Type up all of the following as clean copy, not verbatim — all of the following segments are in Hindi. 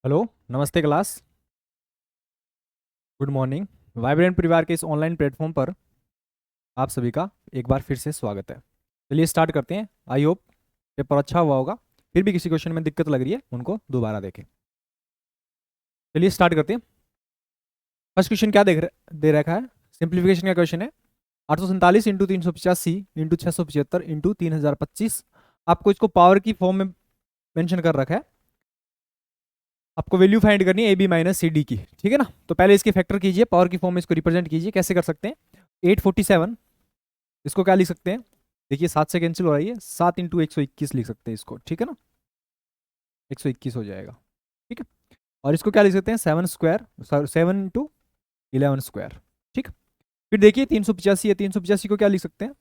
हेलो, नमस्ते क्लास। Good morning. वाइब्रेंट परिवार के इस ऑनलाइन प्लेटफॉर्म पर आप सभी का एक बार फिर से स्वागत है। चलिए स्टार्ट करते हैं। आई होप पेपर अच्छा हुआ होगा। फिर भी किसी क्वेश्चन में दिक्कत लग रही है उनको दोबारा देखें। चलिए स्टार्ट करते हैं। फर्स्ट क्वेश्चन क्या दे रखा है? सिंप्लीफिकेशन का क्वेश्चन है। 847 इंटू 385 इंटू 675 इंटू 3025। आपको इसको पावर की फॉर्म में मेंशन कर रखा है। आपको वैल्यू फाइंड करनी है A B minus C D की, ठीक है ना। तो पहले इसके फैक्टर कीजिए, पावर की फॉर्म में इसको रिप्रेजेंट कीजिए। कैसे कर सकते हैं? 847, इसको क्या लिख सकते हैं? देखिए 7 से कैंसिल हो रही है, 7 इंटू 121 लिख सकते हैं इसको, ठीक है ना। 121 हो जाएगा, ठीक है। और इसको क्या लिख सकते हैं? 7 स्क्वायर, 7 इंटू 11 स्क्वायर, ठीक। फिर देखिए 385 है, 385 को क्या लिख सकते हैं?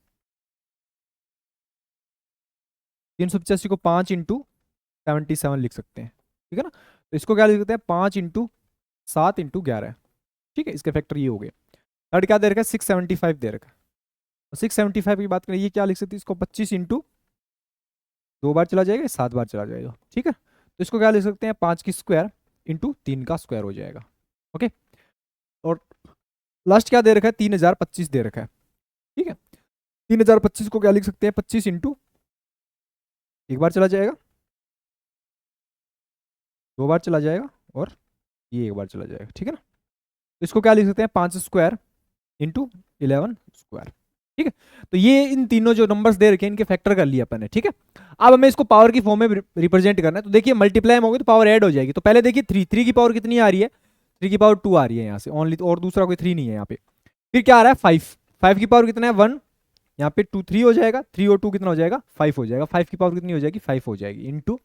385 को 5 इंटू 77 लिख सकते हैं, ठीक है ना। तो इसको क्या लिख सकते हैं? 5 इंटू 7 इंटू 11, ठीक है। इसके फैक्टर ये हो गए। थर्ड क्या दे रखा है? 675 दे रखा है। 675 की बात करें, ये क्या लिख सकते हैं? इसको 25 इंटू 2 बार चला जाएगा, 7 बार चला जाएगा, ठीक है। तो इसको क्या लिख सकते हैं? 5 की स्क्वायर इंटू 3 का स्क्वायर हो जाएगा, ओके। और लास्ट क्या दे रखा है? 3025 दे रखा है, ठीक है। 3025 को क्या लिख सकते हैं? 25 इंटू 1 बार चला जाएगा, 2 बार चला जाएगा, और ये 1 बार चला जाएगा, ठीक है ना। तो इसको क्या लिख सकते हैं? 5 स्क्वायर इंटू 11 स्क्वायर, ठीक है। तो ये इन तीनों जो नंबर्स दे रखे हैं इनके फैक्टर कर लिया अपन ने, ठीक है। अब हमें इसको पावर की फॉर्म में रिप्रेजेंट करना है। तो देखिए मल्टीप्लाई होगी तो पावर ऐड हो जाएगी। तो पहले देखिए 3 की पावर कितनी आ रही है? 3 की पावर 2 आ रही है यहाँ से ओनली, और दूसरा कोई 3 नहीं है यहाँ पे। फिर क्या आ रहा है? 5 की पावर कितना है? 1। यहाँ पे 2 3 हो जाएगा, 3 और 2 कितना हो जाएगा? 5 हो जाएगा। 5 की पावर कितनी हो जाएगी? 5 हो जाएगी, इंटू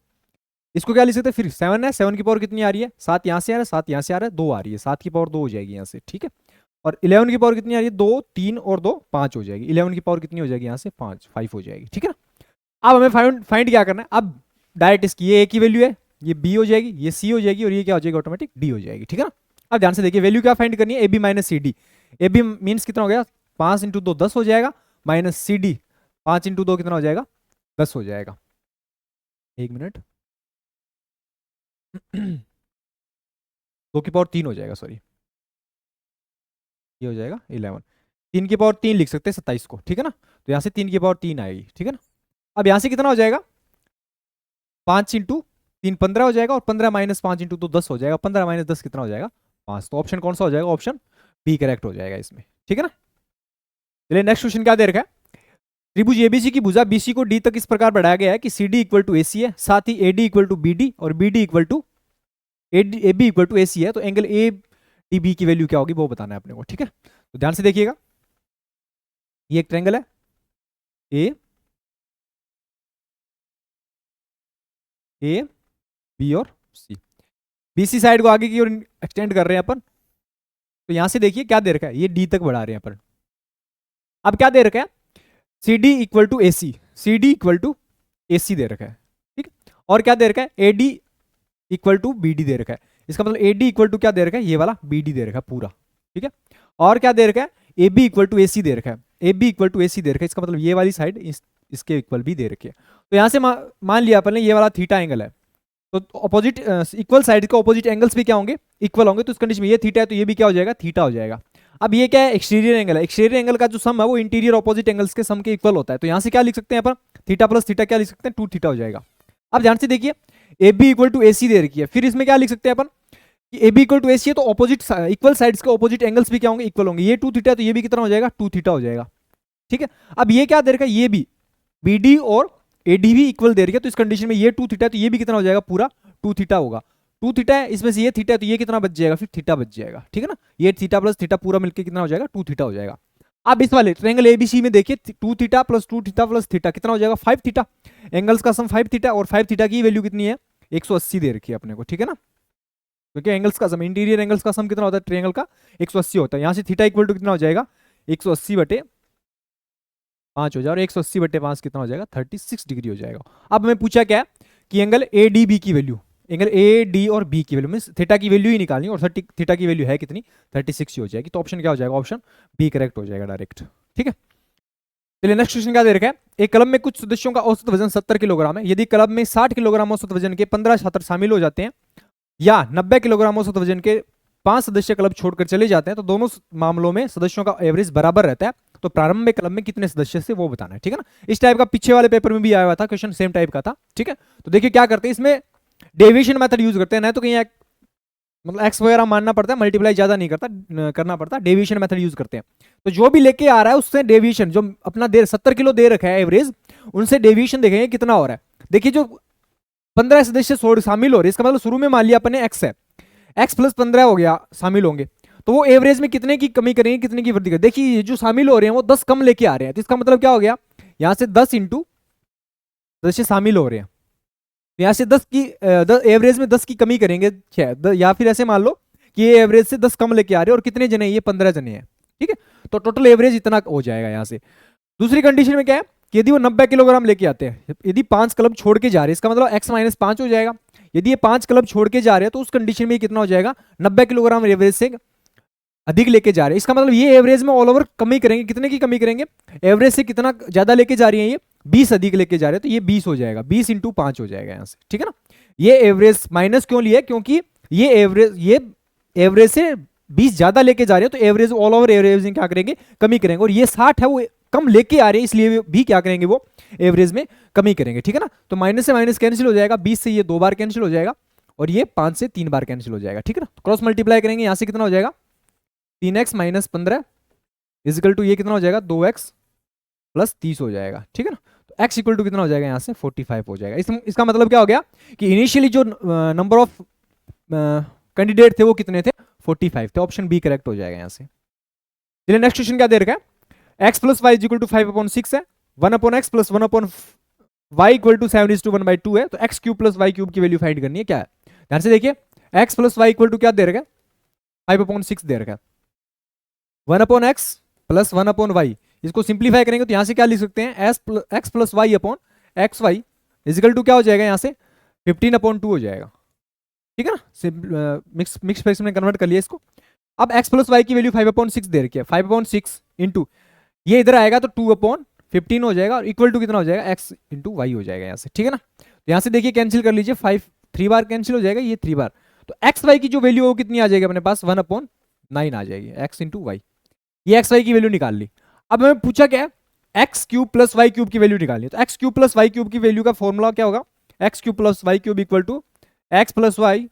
इसको क्या लिख सकते हैं? फिर 7 है, 7 की पावर कितनी आ रही है? 7 यहाँ से आ रहा है, 7 यहाँ से आ रहा है, 2 आ रही है। 7 की पावर 2 हो जाएगी यहाँ से, ठीक है। और 11 की पावर कितनी आ रही है? 2 3 और 2 5 हो जाएगी। 11 की पावर कितनी हो जाएगी यहाँ से? 5 हो जाएगी, ठीक है ना। अब हमें फाइंड क्या करना है? अब डायरेक्ट इसकी ये ए की वैल्यू है, ये बी हो जाएगी, ये सी हो जाएगी, और ये क्या हो जाएगी? ऑटोमेटिक डी हो जाएगी, ठीक है ना। अब ध्यान से देखिए वैल्यू क्या फाइंड करनी है? A B minus C D. A B means कितना हो गया? 5 इंटू 2 10 हो जाएगा, माइनस सी डी 5 इंटू 2 कितना हो जाएगा? 10 हो जाएगा। एक मिनट 2 की पावर 3 हो जाएगा, सॉरी, ये हो जाएगा 11। 3 की पावर 3 लिख सकते हैं 27 को, ठीक है ना। तो यहाँ से 3 की पावर 3 आएगी, ठीक है ना। अब यहाँ से कितना हो जाएगा? 5 इंटू 3 15 हो जाएगा, और 15 माइनस 5 इंटू 2 10 हो जाएगा। 15 माइनस 10 कितना हो जाएगा? 5। तो ऑप्शन कौन सा हो जाएगा? ऑप्शन बी करेक्ट हो जाएगा इसमें, ठीक है ना। चलिए नेक्स्ट क्वेश्चन क्या दे रखा है? त्रिभुज एबीसी की भुजा बीसी को डी तक इस प्रकार बढ़ाया गया है कि C D equal to A C है, साथ ही AD equal to B D और B D equal to A B equal to A C है। तो एंगल ए डी बी की वैल्यू क्या होगी वो बताना है अपने को, ठीक है। तो ध्यान से देखिएगा, ये एक ट्रायंगल है ए ए बी और सी। बीसी साइड को आगे की ओर एक्सटेंड कर रहे हैं अपन। तो यहां से देखिए क्या दे रखा है? ये डी तक बढ़ा रहे हैं अपन। अब क्या दे रखा है? C D equal to A C D equal to A C दे रखा है, ठीक। और क्या दे रखा है? A D equal to B D दे रखा है। इसका मतलब ए डी इक्वल टू क्या दे रखा है? ये वाला बी डी दे रखा है पूरा, ठीक है। और क्या दे रखा है? A B equal to A C दे रखा है। A B equal to A C दे रखा है, इसका मतलब ये वाली साइड इसके इक्वल भी दे रखी है। तो यहां से मान लिया अपन ने ये वाला थीटा एंगल है। तो ऑपोजिट इक्वल साइड के ऑपोजिट एंगल्स भी क्या होंगे? इक्वल होंगे। तो इस कंडीशन में ये थीटा है तो ये भी क्या हो जाएगा? थीटा हो जाएगा। अब ये क्या है? एक्सटीरियर एंगल है। एक्सटीरियर एंगल का जो सम है वो इंटीरियर ऑपोजिट एंगल्स के सम के इक्वल होता है। तो यहां से क्या लिख सकते हैं अपन? थीटा प्लस थीटा क्या लिख सकते हैं? 2 थीटा हो जाएगा। अब ध्यान से देखिए ए B equal to A C दे रखी है। फिर इसमें क्या लिख सकते हैं अपन कि ए B equal to A C है, तो ऑपोजिट इक्वल साइड्स के ऑपोजिट एंगल्स भी क्या होंगे? इक्वल होंगे। ये 2 थीटा है तो ये भी कितना हो जाएगा? 2 थीटा हो जाएगा, ठीक है। अब ये क्या दे रखा है? ये भी बी डी और ए डी भी इक्वल दे रही है। तो इस कंडीशन में ये 2 थीटा है तो ये भी कितना हो जाएगा? पूरा 2 थीटा होगा। 2 थीटा है, इसमें से ये थीटा है तो ये कितना बच जाएगा? फिर थीटा बच जाएगा, ठीक है ना। ये थीटा प्लस थीटा पूरा मिलकर कितना हो जाएगा? 2 थीटा हो जाएगा। अब इस वाले ट्रायंगल एबीसी में देखिए 2 theta plus 2 theta plus theta कितना हो जाएगा? 5 थीटा। एंगल्स का सम 5 थीटा, और 5 थीटा की वैल्यू कितनी है? 180 दे रखी है अपने को, ठीक है ना। क्योंकि एंगल्स का सम, इंटीरियर एंगल्स का सम कितना होता है ट्रायंगल का? 180 होता है। यहां से थीटा इक्वल टू कितना हो जाएगा? 180 बटे 5 हो जाएगा, और 180 बटे 5 कितना हो जाएगा? 36 डिग्री हो जाएगा। अब हमें पूछा क्या है कि एंगल ए डी बी की वैल्यू, एंगल ए डी और बी की वैल्यू मीन थीटा की वैल्यू ही निकालनी, और थीटा की वैल्यू है कितनी? 36 ही हो जाएगी। तो ऑप्शन क्या हो जाएगा? ऑप्शन बी करेक्ट हो जाएगा डायरेक्ट, ठीक है। चलिए नेक्स्ट क्वेश्चन क्या दे रखा है? एक क्लब में कुछ सदस्यों का औसत वजन 70 किलोग्राम है। यदि क्लब में 60 किलोग्राम औसत वजन के 15 छात्र शामिल हो जाते हैं या 90 किलोग्राम औसत वजन के 5 सदस्य क्लब छोड़कर चले जाते हैं तो दोनों मामलों में सदस्यों का एवरेज बराबर रहता है, तो प्रारंभ में क्लब में कितने सदस्य से वो बताना है, ठीक है ना। इस टाइप का पीछे वाले पेपर में भी आया हुआ था क्वेश्चन, सेम टाइप का था, ठीक है। तो देखिए क्या करते हैं, इसमें डेविएशन मेथड यूज करते हैं, ना तो कहीं मतलब एक्स वगैरह मानना पड़ता है, मल्टीप्लाई ज्यादा नहीं करना पड़ता, डेविएशन मेथड यूज करते हैं। तो जो भी लेके आ रहा है उससे डेविएशन, जो अपना 70 किलो दे रखा है एवरेज, उनसे डेविएशन देखेंगे कितना हो रहा है। देखिए जो 15 सदस्य शामिल हो रहे हैं, इसका मतलब शुरू में मान लिया अपने एक्स है, एक्स प्लस 15 हो गया शामिल होंगे, तो वो एवरेज में कितने की कमी करेंगे, कितने की वृद्धि करेंगे। देखिए जो शामिल हो रहे हैं वो 10 कम लेके आ रहे हैं, तो इसका मतलब क्या हो गया, यहां से 10 इंटू सदस्य शामिल हो रहे हैं, यहाँ से 10 की एवरेज में 10 की कमी करेंगे 6, या फिर ऐसे मान लो कि ये एवरेज से 10 कम लेके आ रहे हैं और कितने जने, ये 15 जने हैं, ठीक है। तो टोटल एवरेज इतना हो जाएगा यहाँ से। दूसरी कंडीशन में क्या है कि यदि वो 90 किलोग्राम लेके आते हैं, यदि 5 क्लब छोड़ के जा रहे हैं, इसका मतलब x माइनस 5 हो जाएगा। यदि ये 5 क्लब छोड़ के जा रहे हैं तो उस कंडीशन में कितना हो जाएगा, 90 किलोग्राम एवरेज से अधिक लेके जा रहे हैं। इसका मतलब ये एवरेज में ऑल ओवर कमी करेंगे, कितने की कमी करेंगे, एवरेज से कितना ज्यादा लेके जा रही है, ये 20 अधिक लेके जा रहे हैं, तो ये 20 हो जाएगा, 20 इंटू 5 हो जाएगा यहाँ से, ठीक है ना। ये एवरेज माइनस क्यों लिया, क्योंकि ये एवरेज से 20 ज्यादा लेके जा रहे हैं, तो एवरेज ऑल ओवर एवरेज में क्या करेंगे, कमी करेंगे, और ये 60 है वो कम लेके आ रहे हैं, इसलिए भी क्या करेंगे, वो एवरेज में कमी करेंगे, ठीक है ना। तो माइनस से माइनस कैंसिल हो जाएगा, 20 से ये 2 बार कैंसिल हो जाएगा, और ये 5 से 3 बार कैंसिल हो जाएगा, ठीक है ना। क्रॉस मल्टीप्लाई करेंगे, यहां से कितना हो जाएगा, 3x माइनस 15 इजिकल टू ये कितना हो जाएगा, 2x प्लस 30 हो जाएगा, ठीक है ना। तो x इक्वल टू कितना हो जाएगा, यहाँ से 45 हो जाएगा। इसका मतलब क्या हो गया कि इनिशियली जो नंबर ऑफ कैंडिडेट थे वो कितने थे, 45 थे, ऑप्शन बी करेक्ट हो जाएगा यहाँ से। चलिए नेक्स्ट क्वेश्चन क्या दे रखा है, x plus y equal to 5/6 है, 1/x plus 1/y equal to 7:1/2 है, तो x cube plus y cube की वैल्यू फाइंड करनी है, क्या है, ध्यान से देखिए, x plus y equal to क्या दे रखा है, 5/6 दे रखा है, 1/x प्लस 1/y, इसको सिंप्लीफाई करेंगे तो यहां से क्या लिख सकते हैं, x plus y upon x y is equal to क्या हो जाएगा, यहां से 15/2 हो जाएगा, ठीक है ना। मिक्स फ्रैक्शन में कन्वर्ट कर लिया इसको। अब x प्लस वाई की वैल्यू 5/6 दे रखी है, 5/6 इंटू ये इधर आएगा तो 2/15 हो जाएगा, और इक्वल टू कितना हो जाएगा, x इंटू वाई हो जाएगा यहाँ से, ठीक है ना। तो यहाँ से देखिए कैंसिल कर लीजिए, 5 3 बार कैंसिल हो जाएगा, ये 3 बार, तो एक्स वाई की जो वैल्यू हो कितनी आ जाएगी अपने पास, 1/9 आ जाएगी, x इंटू वाई, ये एक्स वाई की वैल्यू निकाल ली। अब हमें पूछा क्या है, x cube plus y cube की वैल्यू निकालनी है, तो x cube plus y cube की वैल्यू का फॉर्मूला क्या होगा, x cube plus y cube equal to x plus y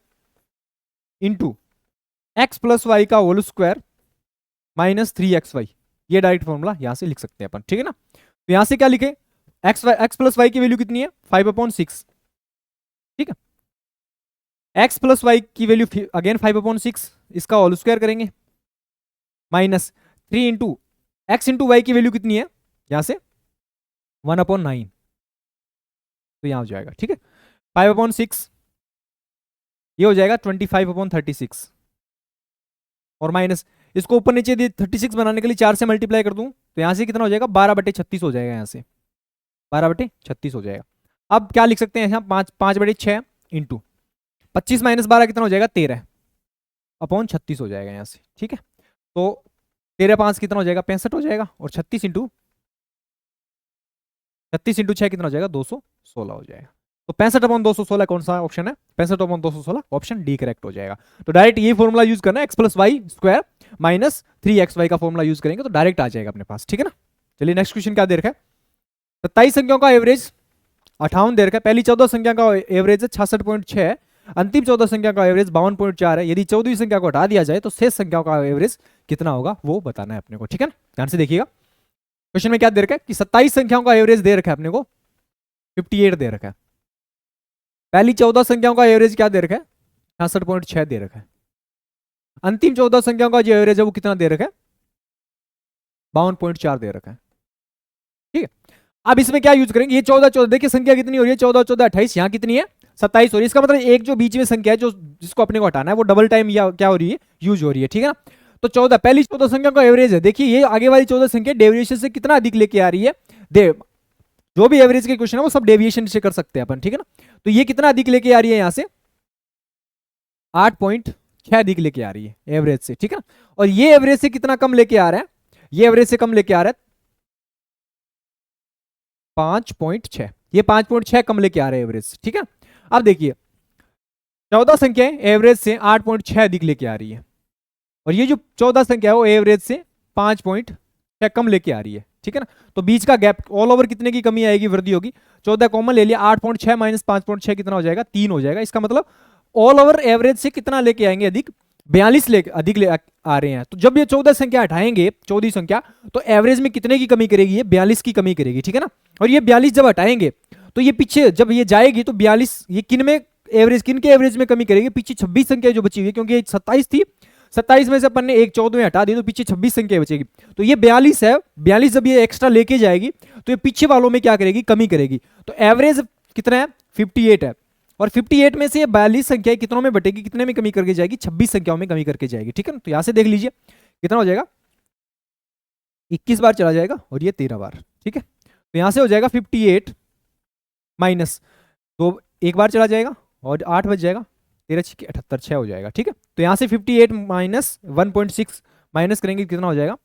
into x plus Y का होल स्क्वायर माइनस 3xy, ये डायरेक्ट फॉर्मूला यहां से लिख सकते हैं अपन, ठीक है ना। तो यहां से क्या लिखे, एक्स प्लस वाई की वैल्यू कितनी है, 5/6, ठीक है, एक्स प्लस वाई की वैल्यू अगेन 5/6, इसका होल स्क्वायर करेंगे minus 3 into x into y की वैल्यू कितनी है, यहां से 1/9, तो यहां हो जाएगा, ठीक है, 5/6 ये हो जाएगा 25/36, और माइनस इसको ऊपर नीचे 36 बनाने के लिए 4 से मल्टीप्लाई कर दूं तो यहां से कितना हो जाएगा, 12/36 हो जाएगा, यहां से 12/36 हो जाएगा। अब क्या लिख सकते हैं यहाँ, 5/6 इंटू 25 माइनस 12 कितना हो जाएगा, 13/36 हो जाएगा यहाँ से, ठीक है। तो 13×5 कितना हो जाएगा, 65 हो जाएगा, और 36 इंटू 6 कितना हो जाएगा, 216 हो जाएगा। तो 65/216 कौन सा ऑप्शन है, 65/216 ऑप्शन डी करेक्ट हो जाएगा। तो डायरेक्ट ये फॉर्मूला यूज करना है, x plus Y square minus 3xy का फॉर्मूला यूज करेंगे तो डायरेक्ट आ जाएगा अपने पास, ठीक है ना। चलिए नेक्स्ट क्वेश्चन क्या दे रखा है, 27 संख्याओं का एवरेज 58 दे रखा है, पहली 14 संख्या का एवरेज है 66.6, अंतिम 14 संख्या का एवरेज 52.4 है, यदि 14वीं संख्या को हटा दिया जाए तो शेष संख्याओं का एवरेज कितना होगा वो बताना है अपने को, ठीक है ना। ध्यान से देखिएगा क्वेश्चन में क्या दे रखा है कि 27 संख्याओं का एवरेज दे रखा है अपने को 58 दे रखा है, पहली 14 संख्याओं का एवरेज क्या दे रखा है, 66.6 दे रखा है, अंतिम 14 संख्याओं का जो एवरेज है वो कितना दे रखा है, 52.4 दे रखा है, ठीक है। अब इसमें क्या यूज करेंगे, ये 14 देखिए संख्या कितनी हो रही है, 14 28, यहां कितनी है 27 हो रही है, इसका मतलब एक जो बीच में संख्या है जो जिसको अपने को हटाना है वो डबल टाइम या क्या हो रही है, यूज हो रही है, ठीक है ना। तो 14 पहली 14 संख्या का एवरेज है, देखिए ये आगे वाली 14 संख्या डेविएशन से कितना अधिक लेके आ रही है, दे जो भी एवरेज के क्वेश्चन है वो सब डेविएशन से कर सकते हैं अपन, ठीक है ना। तो ये कितना अधिक लेके आ रही है, यहां से 8.6 अधिक लेके आ रही है एवरेज से, ठीक है ना। और ये एवरेज से कितना कम लेके आ रहा है, ये एवरेज से कम लेके आ रहा है 5.6, ये 5.6 कम लेके आ रहे हैं एवरेज, ठीक है। अब देखिए 14 संख्याएं एवरेज से 8.6 अधिक लेके आ रही है, और ये जो 14 संख्या है वो एवरेज से 5.6 कम लेके आ रही है, ठीक है ना। तो बीच का गैप ऑल ओवर कितने की कमी आएगी, वृद्धि होगी। 14 कॉमन ले लिया, 8.6 माइनस 5.6 कितना हो जाएगा, 3 हो जाएगा। इसका मतलब ऑल ओवर एवरेज से कितना लेके आएंगे, अधिक 42 अधिक ले आ रहे हैं। तो जब ये 14 संख्या हटाएंगे, 14 संख्या, तो एवरेज में कितने की कमी करेगी, ये 42 की कमी करेगी, ठीक है ना। और ये 42 जब हटाएंगे तो ये पीछे जब ये जाएगी तो 42 ये किन में एवरेज, किन के एवरेज में कमी करेगी, पीछे 26 संख्या जो बची हुई है, क्योंकि ये 27 थी, 27 में से अपन ने एक 14 हटा दी तो पीछे 26 संख्या बचेगी। तो ये 42 है, 42 जब ये एक्स्ट्रा लेके जाएगी तो ये पीछे वालों में क्या करेगी, कमी करेगी। तो एवरेज कितना है, 58 है, और 58 में से ये 42 संख्या कितनों में बटेगी, कितने में कमी करके जाएगी, 26 संख्याओं में कमी करके जाएगी, ठीक है ना। तो यहां से देख लीजिए कितना हो जाएगा, 21 बार चला जाएगा और ये 13 बार, ठीक है। तो यहां से हो जाएगा 58 माइनस 2, एक बार चला जाएगा और 8 बच जाएगा, 13 6 78 6 हो जाएगा, ठीक है। तो यहां से 58 माइनस 1.6 माइनस करेंगे कितना हो जाएगा,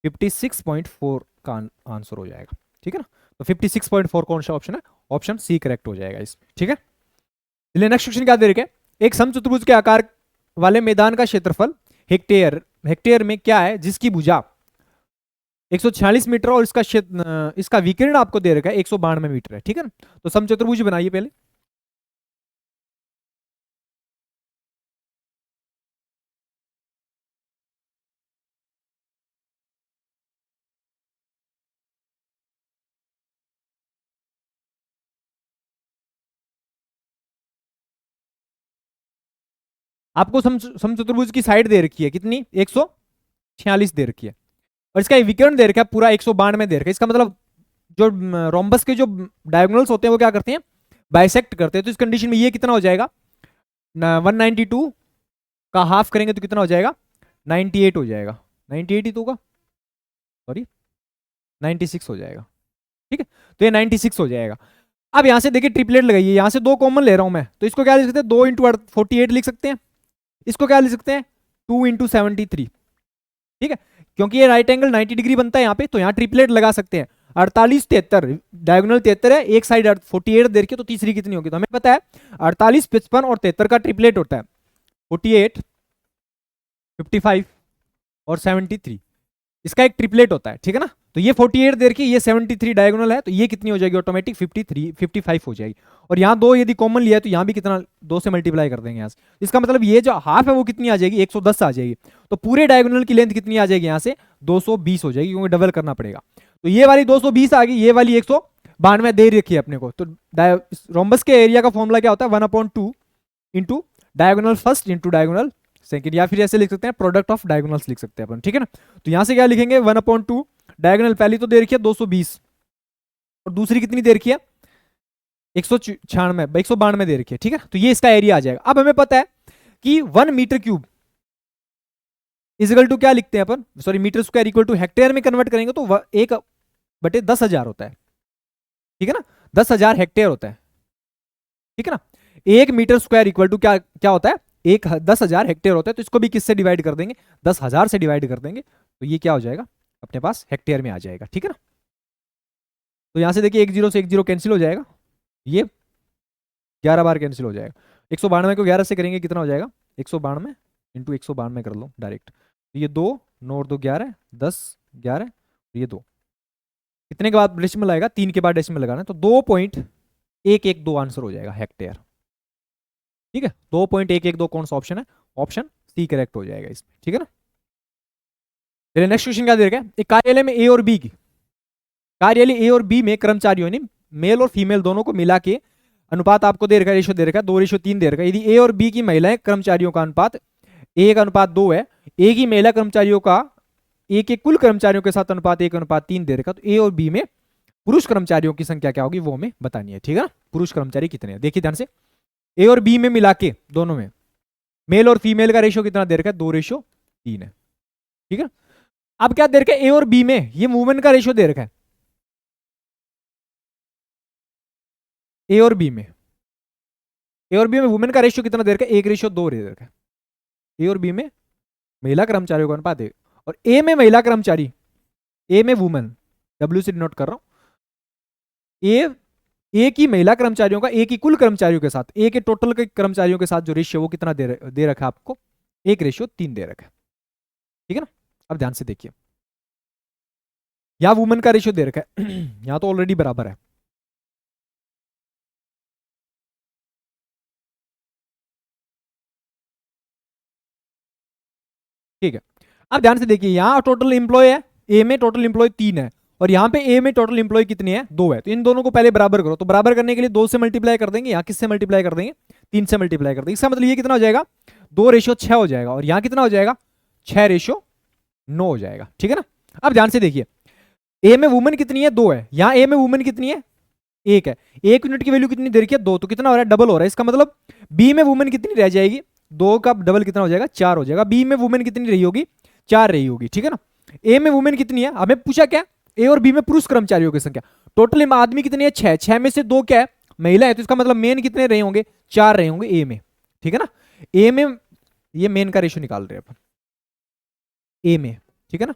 56.4 का आंसर हो जाएगा, ठीक है ना। तो 56.4 कौन सा ऑप्शन है, ऑप्शन सी करेक्ट हो जाएगा इसमें, ठीक है। चलिए नेक्स्ट क्वेश्चन क्या दे रखे, एक समचतुर्भुज के आकार वाले मैदान का क्षेत्रफल हेक्टेयर में क्या है, जिसकी भुजा 146 मीटर और इसका विकीर्ण आपको दे रखा है 192 मीटर है, ठीक है ना। तो समचतुर्भुज बनाइए पहले। आपको समचतुर्भुज की साइड दे रखी है कितनी, 146 दे रखी है, और इसका विकर्ण दे रखा है पूरा 192 दे रखा है। इसका मतलब जो रोम्बस के जो डायगोनल्स होते हैं वो क्या करते हैं, बाइसेक्ट करते हैं। तो इस कंडीशन में ये कितना हो जाएगा, 192 का हाफ करेंगे तो कितना हो जाएगा, 98 हो जाएगा, 98 ही तो होगा, सॉरी 96 हो जाएगा, ठीक है। तो ये 96 हो जाएगा। अब यहां से देखिए ट्रिपलेट लगाइए, यहां से दो कॉमन ले रहा हूं मैं, तो इसको क्या लिख सकते हैं, 2 इंटू 48 लिख सकते हैं, इसको क्या लिख सकते हैं, 2 इंटू 73, ठीक है। क्योंकि ये राइट एंगल 90 डिग्री बनता है यहाँ पे, तो यहाँ ट्रिपलेट लगा सकते हैं। 48 73 डायगोनल 73 है, एक साइड 48 दे रखी है, तो तीसरी कितनी होगी, तो हमें पता है 48 55 और 73 का ट्रिपलेट होता है 48 55 और 73, इसका एक ट्रिपलेट होता है, ठीक है ना। तो ये 48 दे रखी है, ये 73 डायगोनल है, तो ये कितनी हो जाएगी ऑटोमेटिक 53 55 हो जाएगी। और यहाँ दो यदि कॉमन लिया है तो यहाँ भी कितना 2 से मल्टीप्लाई कर देंगे यहाँ से। इसका मतलब ये जो हाफ है वो कितनी आ जाएगी, 110 आ जाएगी। तो पूरे डायगोनल की लेंथ कितनी आ जाएगी यहाँ से, 220 हो जाएगी, क्योंकि डबल करना पड़ेगा। तो ये वाली 220 आ गई, ये वाली 192 दे रखी है अपने को। तो रोम्बस के एरिया का फॉर्मूला क्या होता है, 1/2 into diagonal first into diagonal second, या फिर ऐसे लिख सकते हैं प्रोडक्ट ऑफ डायगोनल्स लिख सकते हैं अपन, ठीक है ना। तो यहां से क्या लिखेंगे, 1/2 डायगोनल पहली तो दे रखी है 220 और दूसरी कितनी दे रखी है 192 दे रखी है, ठीक है। तो ये इसका एरिया आ जाएगा। अब हमें पता है कि 1 मीटर क्यूब इजिकल टू क्या लिखते हैं अपन, sorry metre square equal to hectare में कन्वर्ट करेंगे तो 1/10,000 होता है, ठीक है ना। 10,000 हेक्टेयर होता है, ठीक है ना। 1 मीटर स्क्वायर इक्वल टू क्या क्या होता है, 10,000 हेक्टेयर होता है। तो इसको भी किससे डिवाइड कर देंगे, 10,000 से डिवाइड कर देंगे, तो ये क्या हो जाएगा अपने पास हेक्टेयर में आ जाएगा, ठीक है ना। तो यहां से देखिए 1 0 से 1 0 कैंसिल हो जाएगा, ये 11 बार कैंसिल हो जाएगा। 192 को 11 से करेंगे कितना हो जाएगा, 192 इंटू 192 कर लो डायरेक्ट। तो ये 2 9 और 2 11 10 11, ये 2 कितने के बाद डेसिमल आएगा, 3 के बाद डेसिमल लगाना है, तो 2.112 आंसर हो जाएगा हेक्टेयर, ठीक है। 2.112 कौन सा ऑप्शन है, ऑप्शन सी करेक्ट हो जाएगा इसमें, ठीक है ना। चलिए नेक्स्ट क्वेश्चन क्या दे रखा है, एक कार्यालय में ए और बी की, कार्यालय ए और बी में कर्मचारियों ने मेल और फीमेल दोनों को मिला के अनुपात आपको दे रखा है, रेशो दे रखा है 2:3 दे रखा है। यदि ए और बी की महिलाएं कर्मचारियों का अनुपात ए का अनुपात 2 है, ए की महिला कर्मचारियों का ए के कुल कर्मचारियों के साथ अनुपात 1:3 दे रखा, तो ए और बी में पुरुष कर्मचारियों की संख्या क्या होगी वो हमें बतानी है, ठीक है ना। पुरुष कर्मचारी कितने हैं, देखिए ध्यान से, ए और बी में मिला के दोनों में मेल और फीमेल का रेशो कितना दे रखा है, 2:3 है, ठीक है। अब क्या दे रखा है, ए और बी में ये वुमेन का रेशो दे रखा है, ए और बी में वुमेन का रेशियो कितना दे रखा है, 1:2 दे रखा है। ए और बी में महिला कर्मचारियों का अनुपात है, और ए में महिला कर्मचारी, ए में वुमेन, डब्ल्यू से डिनोट कर रहा हूं, ए एक ही महिला कर्मचारियों का एक ही कुल कर्मचारियों के साथ, एक ही टोटल के कर्मचारियों के साथ जो रेशियो वो कितना दे रखा है आपको, 1:3 दे रखा है, ठीक है ना। अब ध्यान से देखिए, यहां वुमेन का रेशियो दे रखा है यहां तो ऑलरेडी बराबर है, ठीक है। अब ध्यान से देखिए, यहां टोटल इंप्लॉय है, ए में टोटल इंप्लॉय 3 है, और यहां पे ए में टोटल इंप्लॉय कितनी है, 2 है। तो इन दोनों को पहले बराबर करो, तो बराबर करने के लिए 2 से मल्टीप्लाई कर देंगे, यहां किससे मल्टीप्लाई कर देंगे, 3 से मल्टीप्लाई कर देंगे। इसका मतलब ये कितना हो जाएगा, 2:6 हो जाएगा, और यहां कितना हो जाएगा, 6:9 हो जाएगा, ठीक है ना। अब ध्यान से देखिए, ए में वुमेन कितनी है, 2 है, यहां ए में वुमेन कितनी है, 1 है। 1 यूनिट की वैल्यू कितनी दे रखी है, 2, तो कितना हो रहा है, डबल हो रहा है। इसका मतलब बी में वुमेन कितनी रह जाएगी, 2 का डबल कितना हो जाएगा, 4 हो जाएगा। बी में वुमेन कितनी रही होगी, 4 रही होगी, ठीक है ना। ए में वुमेन कितनी है, हमें पूछा क्या, ए और बी में पुरुष कर्मचारियों की संख्या, टोटल आदमी कितनी है, 6, 6 में से 2 क्या है, महिला है, तो इसका मतलब मेन कितने रहे होंगे, 4 रहे होंगे ए में, ठीक है ना। ए में ये मेन का रेशियो निकाल रहे हैं अपन, ए में, ठीक है ना।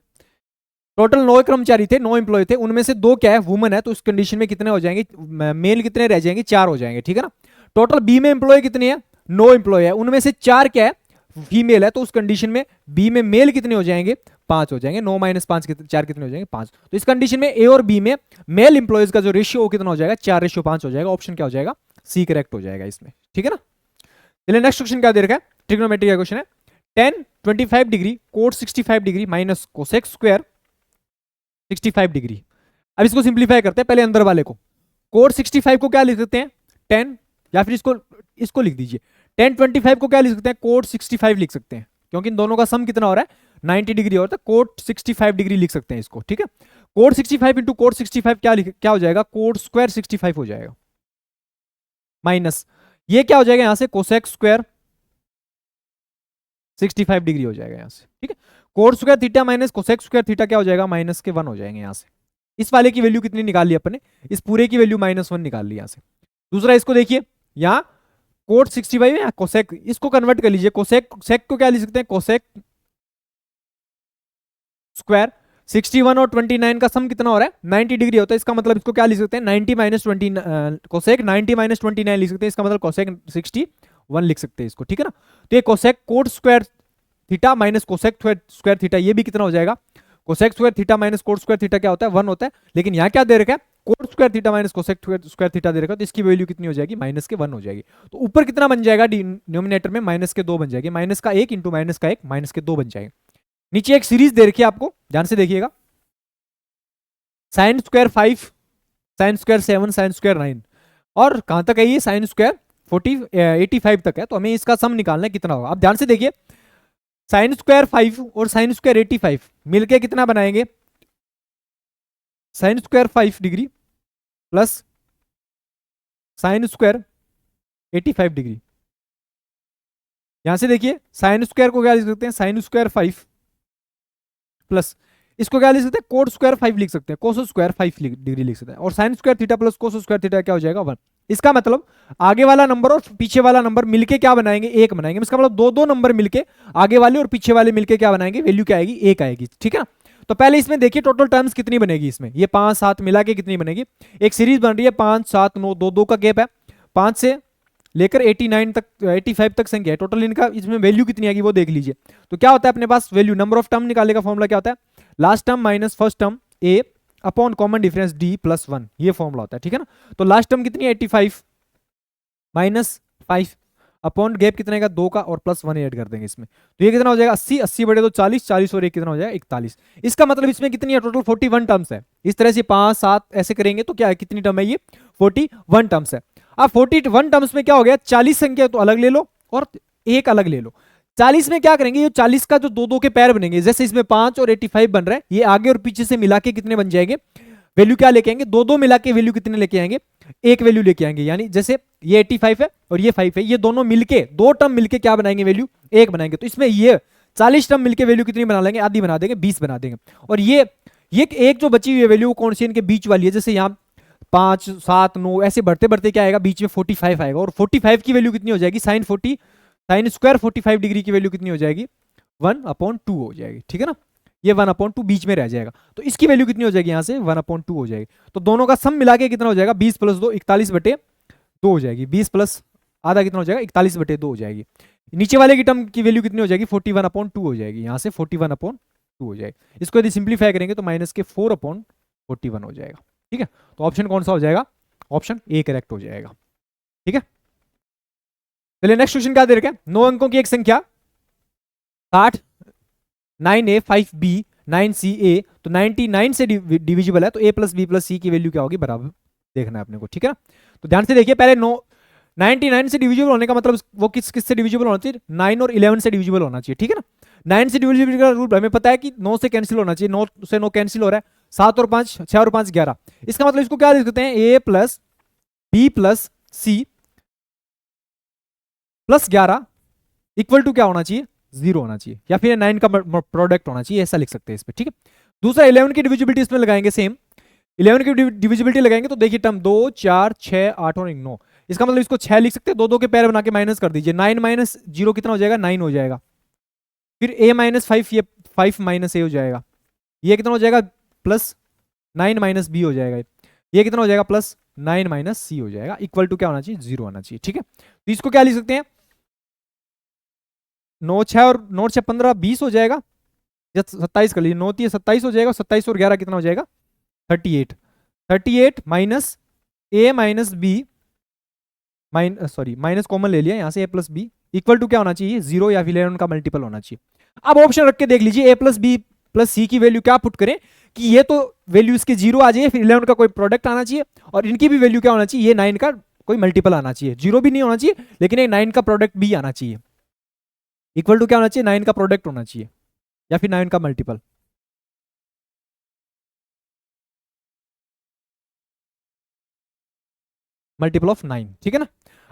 टोटल 9 कर्मचारी थे, 9 एम्प्लॉय थे, उनमें से 2 क्या है, वुमन है, तो उस कंडीशन में कितने हो जाएंगे, मेल कितने रह जाएंगे, 4 हो जाएंगे, ठीक है ना। टोटल बी में एम्प्लॉय कितने हैं, 9 एम्प्लॉय है, उनमें से 4 क्या है, फीमेल है, तो उस कंडीशन में बी में मेल कितने हो जाएंगे, 5 हो जाएंगे। 9 - 5 4 कितने हो जाएंगे, 5। तो इस कंडीशन में ए और बी में मेल एम्प्लॉयज का जो रेशियो कितना हो जाएगा, 4:5 हो जाएगा। ऑप्शन क्या हो जाएगा, सी करेक्ट हो जाएगा इसमें, ठीक है ना। चलिए नेक्स्ट क्वेश्चन क्या दे रखा है, ट्रिग्नोमेट्री का क्वेश्चन है। tan 25 degree cot 65 degree minus cosec square 65 degree. अब इसको सिंप्लीफाई करते हैं, पहले अंदर वाले को, कोट 65 को क्या लिख सकते हैं, 10, या फिर इसको लिख दीजिए, tan 25 को क्या लिख सकते हैं, कोट 65 लिख सकते हैं, क्योंकि इन दोनों का सम कितना हो रहा है, 90 डिग्री हो रहा है, कोट 65 डिग्री लिख सकते हैं इसको, ठीक है। कोट 65 इंटू कोट 65 क्या हो जाएगा, कोट स्क्वायर 65 हो जाएगा, माइनस ये क्या हो जाएगा यहां से, कोसेक स्क्वायर 65 डिग्री हो जाएगा यहां से, ठीक है। Cot square theta minus cosec square theta क्या हो जाएगा, -1 हो जाएंगे यहां से। इस वाले की वैल्यू कितनी निकाल ली अपने, इस पूरे की वैल्यू -1 निकाल ली यहां से। दूसरा इसको देखिए, यहां कोट 65 है, कोसेक, इसको कन्वर्ट कर लीजिए, कोसेक सेक को क्या लिख सकते हैं, कोसेक स्क्वायर 61 और 29 का सम कितना हो रहा है, 90 डिग्री होता है। इसका मतलब इसको क्या लिख सकते हैं, 90 - 20 कोसेक 90 - 29 लिख सकते हैं। इसका मतलब कोसेक 61 लिख सकते हैं इसको, ठीक है ना। तो ये cosec coat square theta minus cosec square theta, ये भी कितना हो जाएगा, cosec square theta minus cot square theta क्या होता है, 1 होता है। लेकिन यहाँ क्या दे रखा है, cot square theta minus cosec square theta दे रखा है, तो इसकी वैल्यू कितनी हो जाएगी, -1 हो जाएगी। तो ऊपर कितना बन जाएगा, डिनोमिनेटर में -2 बन जाएगी, -1 इंटू -1 -2 बन जाएगी। नीचे एक सीरीज दे रखी है आपको, ध्यान से देखिएगा, sine square 5, sine square 7, sine square 9, और कहां तक है ये, साइन स्क्वायर 85 तक है। तो हमें इसका सम निकालना है कितना होगा। आप ध्यान से देखिए, साइन स्क्वायर 5 और साइन स्क्वायर 85 मिलके कितना बनाएंगे, sine square 5 degree plus sine square 85 degree. यहां से देखिए, साइन स्क्वायर को क्या लिख सकते हैं, साइन स्क्वायर 5 प्लस इसको क्या लिख सकते हैं, कोट स्क्वायर 5 लिख सकते हैं, कोस स्क्वायर 5 डिग्री लिख सकते हैं, और sine square theta plus cos square theta क्या हो जाएगा, 1। इसका मतलब आगे वाला नंबर और पीछे वाला नंबर मिलके क्या बनाएंगे, 1 बनाएंगे। इसका मतलब दो नंबर मिलके, आगे वाले और पीछे वाले मिलके क्या बनाएंगे, वैल्यू क्या आएगी, 1 आएगी, ठीक है ना। तो पहले इसमें देखिए टोटल टर्म्स कितनी बनेगी, इसमें ये 5 7 मिला के कितनी बनेगी, एक सीरीज बन रही है 5 7 9, 2 2 का गैप है, 5 से लेकर 89 तक 85 तक संख्या है, टोटल इनका इसमें वैल्यू कितनी आएगी वो देख लीजिए। तो क्या होता है अपने पास वैल्यू, नंबर ऑफ टर्म निकालने का फॉर्मूला क्या होता है, last term minus first term A upon common difference D plus 1, ये फॉर्मूला होता है, ठीक है ना। तो लास्ट टर्म कितनी है, 85 माइनस 5 अपॉन गैप कितने का, 2 का, और प्लस 1 ऐड कर देंगे इसमें। तो ये कितना हो जाएगा, 80, 80 बटे तो 40, 40 और 1 कितना हो जाएगा, 41। इसका मतलब इसमें कितनी है, टोटल 41 टर्म्स है। इस तरह से 5 7 ऐसे करेंगे तो क्या है, कितनी टर्म है ये, 41 टर्म्स है। अब 41 टर्म्स में क्या हो गया, 40 संख्या तो अलग ले लो और 1 अलग ले लो। 40 में क्या करेंगे, ये 40 का जो 2 2 के पैर बनेंगे, जैसे इसमें 5 और 85 बन रहा है, ये आगे और पीछे से मिला के कितने बन जाएंगे, वैल्यू क्या लेके आएंगे, 2 2 मिला के वैल्यू कितने लेके आएंगे, 1 वैल्यू लेके आएंगे। यानी जैसे ये 85 है और ये 5 है, ये दोनों मिलके 2 टर्म मिलके क्या बनाएंगे, वैल्यू 1 बनाएंगे। तो इसमें ये 40 टर्म मिलके वैल्यू कितनी बना लेंगे, आधी बना देंगे, 20 बना देंगे। और ये एक जो बची हुई है वैल्यू कौन सी, इनके बीच वाली है, जैसे यहाँ 5 7 9 ऐसे बढ़ते बढ़ते क्या आएगा, बीच में 45 आएगा, और 45 की वैल्यू कितनी हो जाएगी, साइन स्क्वायर 45 डिग्री की वैल्यू कितनी हो जाएगी, 1/2 हो जाएगी, ठीक है ना। ये 1/2 बीच में रह जाएगा। तो इसकी वैल्यू कितनी हो जाएगी यहाँ से 1/2 हो जाएगी। तो दोनों का सम मिला के कितना हो जाएगा 20 + 2 41/2 हो जाएगी। 20 प्लस आधा कितना हो जाएगा 41/2 हो जाएगी। नीचे वाले की टर्म की वैल्यू कितनी हो जाएगी 41/2 हो जाएगी। यहाँ से 41/2 हो जाएगी। इसको यदि सिंप्लीफाई करेंगे तो -4/41 हो जाएगा। ठीक है, तो ऑप्शन कौन सा हो जाएगा, ऑप्शन ए करेक्ट हो जाएगा। ठीक है, चलिए नेक्स्ट क्वेश्चन क्या दे रखा है, 9 अंकों की एक संख्या 60 9a 5b 9ca, तो 99 से डिविजिबल है, तो a + b + c की वैल्यू क्या होगी बराबर देखना है अपने को। ठीक है ना, तो ध्यान से देखिए, पहले 99 से डिविजिबल होने का मतलब वो किस से डिविजिबल होना चाहिए, 9 और 11 से डिविजिबल होना चाहिए। ठीक है ना, 9 से डिविजिबल का रूल हमें पता है कि 9 से कैंसिल होना चाहिए, 9 से 9 कैंसिल हो रहा है, 7 और 5 6 और 5 11। इसका मतलब इसको क्या लिख सकते हैं, a + b + c + 11 equal to क्या होना चाहिए 0 होना चाहिए, या फिर 9 का प्रोडक्ट होना चाहिए, ऐसा लिख सकते हैं इस पे। ठीक है, दूसरा 11 की डिविजिबिलिटी इसमें लगाएंगे, सेम 11 की डिविजिबिलिटी लगाएंगे तो देखिए टर्म 2 4 6 8 और 9, इसका मतलब इसको 6 लिख सकते हैं, 2 2 के पैर बना के माइनस कर दीजिए, 9 - 0 कितना हो जाएगा 9 हो जाएगा। फिर a - 5, ये 5 - a हो जाएगा, ये कितना हो जाएगा +9 - b हो जाएगा, ये कितना हो जाएगा +9 - c हो जाएगा, इक्वल टू क्या होना चाहिए 0 होना चाहिए। ठीक है, तो इसको क्या लिख सकते हैं 9 6 और 9 6 15 20 हो जाएगा, या 27 कर लीजिए, 9 3 27 हो जाएगा, 27 और 11 कितना हो जाएगा 38 38 minus a - b minus common ले लिया यहाँ से a + b इक्वल टू क्या होना चाहिए 0 या फिर 11 का मल्टीपल होना चाहिए। अब ऑप्शन रख के देख लीजिए, a + b + c की वैल्यू क्या पुट करें कि ये तो वैल्यू इसके 0 आ जाए, फिर 11 का कोई प्रोडक्ट आना चाहिए, और इनकी भी वैल्यू क्या होना चाहिए, ये 9 का कोई मल्टीपल आना चाहिए, 0 भी नहीं होना चाहिए लेकिन एक 9 का प्रोडक्ट भी आना चाहिए, इक्वल टू क्या होना चाहिए 9 का प्रोडक्ट होना चाहिए या फिर 9 का मल्टीपल। Multiple of 9। ठीक है ना,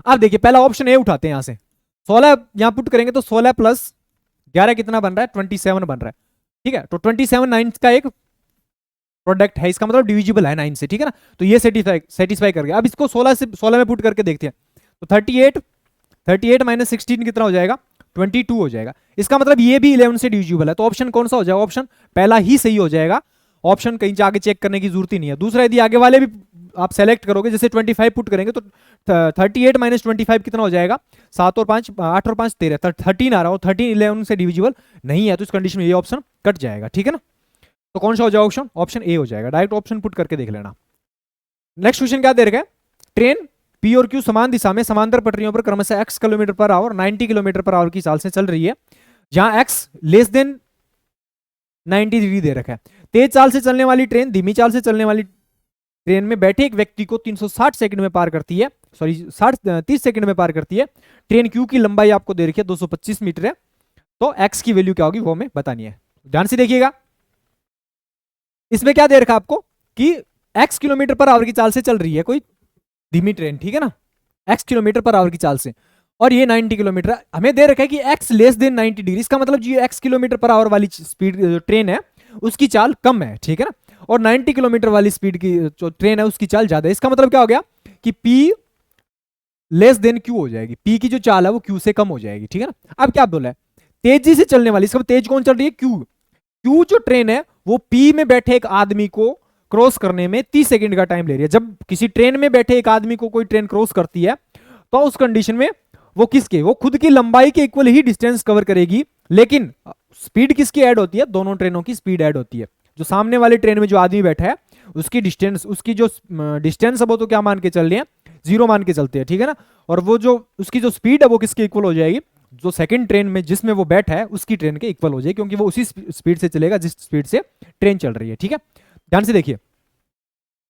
अब देखिए पहला ऑप्शन ए उठाते हैं, यहां से 16 यहां पुट करेंगे तो 16 + 11 कितना बन रहा है 27 बन रहा है। ठीक है, तो 27 9 का एक प्रोडक्ट है, इसका मतलब डिविजिबल है 9 से। ठीक है ना, तो ये सेटिस्फाई कर गया। अब इसको 16 से 16 में पुट करके देखते हैं, तो 38 - 16 कितना हो जाएगा 22 हो जाएगा। इसका मतलब ये भी 11 से डिविजिबल है, तो ऑप्शन कौन सा हो जाएगा, ऑप्शन पहला ही सही हो जाएगा, ऑप्शन कहीं आगे चेक करने की जरूरत ही नहीं है। दूसरा यदि आगे वाले भी आप सेलेक्ट करोगे, जैसे 25 पुट करेंगे तो 38 - 25 कितना हो जाएगा 7 और 5 8 और 5 13 13 आ रहा हो, 13 11 से डिविजिबल नहीं है, तो इस कंडीशन में ये ऑप्शन कट जाएगा। ठीक है ना, तो कौन सा हो जाएगा ऑप्शन, ऑप्शन ए हो जाएगा। डायरेक्ट ऑप्शन पुट करके देख लेना। नेक्स्ट क्वेश्चन क्या दे रखा है, ट्रेन पी और क्यू समान दिशा में समांतर पटरियों पर क्रमशः x किलोमीटर/आवर 90 किलोमीटर/आवर की चाल से चल रही है, जहां x लेस देन 90 डिग्री दे रखा है। तेज चाल से चलने वाली ट्रेन धीमी चाल से चलने वाली ट्रेन में बैठे एक व्यक्ति को 360 सेकंड में पार करती है, 30 सेकंड में पार करती है। ट्रेन क्यू की लंबाई आपको दे रखी है 225 मीटर है, तो x की वैल्यू क्या होगी वो हमें बतानी है। ध्यान से देखिएगा, इसमें क्या दे रखा है आपको कि x किलोमीटर/आवर की चाल से चल रही है कोई धीमी ट्रेन। ठीक है ना, x किलोमीटर/आवर की चाल से, और ये 90 किलोमीटर हमें दे रखा है कि x लेस देन 90 डिग्री, इसका मतलब जो x किलोमीटर/आवर वाली स्पीड ट्रेन है उसकी चाल कम है। ठीक है ना, और 90 किलोमीटर वाली स्पीड की जो ट्रेन है उसकी चाल ज्यादा है। इसका मतलब क्या हो गया कि p लेस देन q हो जाएगी, p की जो चाल है वो q से कम हो जाएगी। ठीक है ना, अब क्या बोला है तेजी से चलने वाली, इसका तेज कौन चल रही है q जो ट्रेन है वो p में बैठे एक आदमी को क्रॉस करने में 30 सेकंड का टाइम ले रही है। जब किसी ट्रेन में बैठे एक आदमी को कोई ट्रेन क्रॉस करती है तो उस कंडीशन में वो खुद की लंबाई के इक्वल ही डिस्टेंस कवर करेगी, लेकिन स्पीड किसकी ऐड होती है, दोनों ट्रेनों की स्पीड ऐड होती है। जो सामने वाली ट्रेन में जो आदमी बैठा है उसकी जो डिस्टेंस है वो तो क्या मान के चल रही है 0 मान के चलते हैं। ठीक है ना, और वो जो उसकी जो स्पीड है वो किसके इक्वल हो जाएगी, जो सेकंड ट्रेन में जिसमें वो बैठा है उसकी ट्रेन के इक्वल हो जाएगी, क्योंकि वो उसी स्पीड से चलेगा जिस स्पीड से ट्रेन चल रही है। ठीक है, ध्यान से देखिए,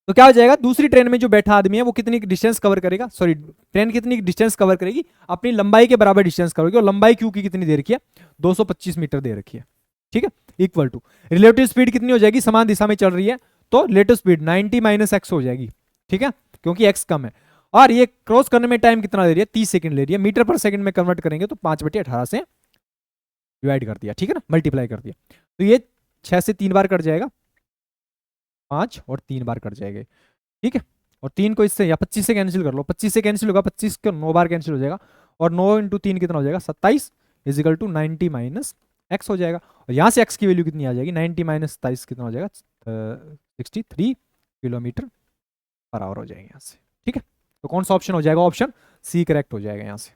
तो क्या हो जाएगा दूसरी ट्रेन में जो बैठा आदमी है वो कितनी डिस्टेंस कवर करेगा, ट्रेन कितनी डिस्टेंस कवर करेगी, अपनी लंबाई के बराबर डिस्टेंस कवर करेगी, और लंबाई क्यू की कितनी दे रखी है 225 मीटर दे रखी है। ठीक है, इक्वल टू रिलेटिव स्पीड कितनी हो जाएगी, समान दिशा में चल रही है तो रिलेटिव स्पीड 90 - x हो जाएगी। ठीक है, क्योंकि x कम है, और ये क्रॉस करने में टाइम कितना ले रही है 30 सेकंड ले रही है। मीटर पर सेकंड में कन्वर्ट करेंगे तो 5/18 से डिवाइड कर दिया। ठीक है ना, मल्टीप्लाई कर दिया, तो ये 6 से 3 बार कट जाएगा, 5 और 3 बार कट जाएंगे। ठीक है, और 3 को इससे या 25 से कैंसिल कर लो, 25 से कैंसिल होगा, 25 को 9 बार कैंसिल हो जाएगा, और 9 × 3 कितना हो जाएगा 27 = 90 - x हो जाएगा। और यहाँ से x की वैल्यू कितनी आ जाएगी, 90 माइनस 27 कितना हो जाएगा, 63 किलोमीटर पर आवर हो जाएगा यहाँ से। ठीक है, तो कौन सा ऑप्शन हो जाएगा, ऑप्शन सी करेक्ट हो जाएगा यहाँ से।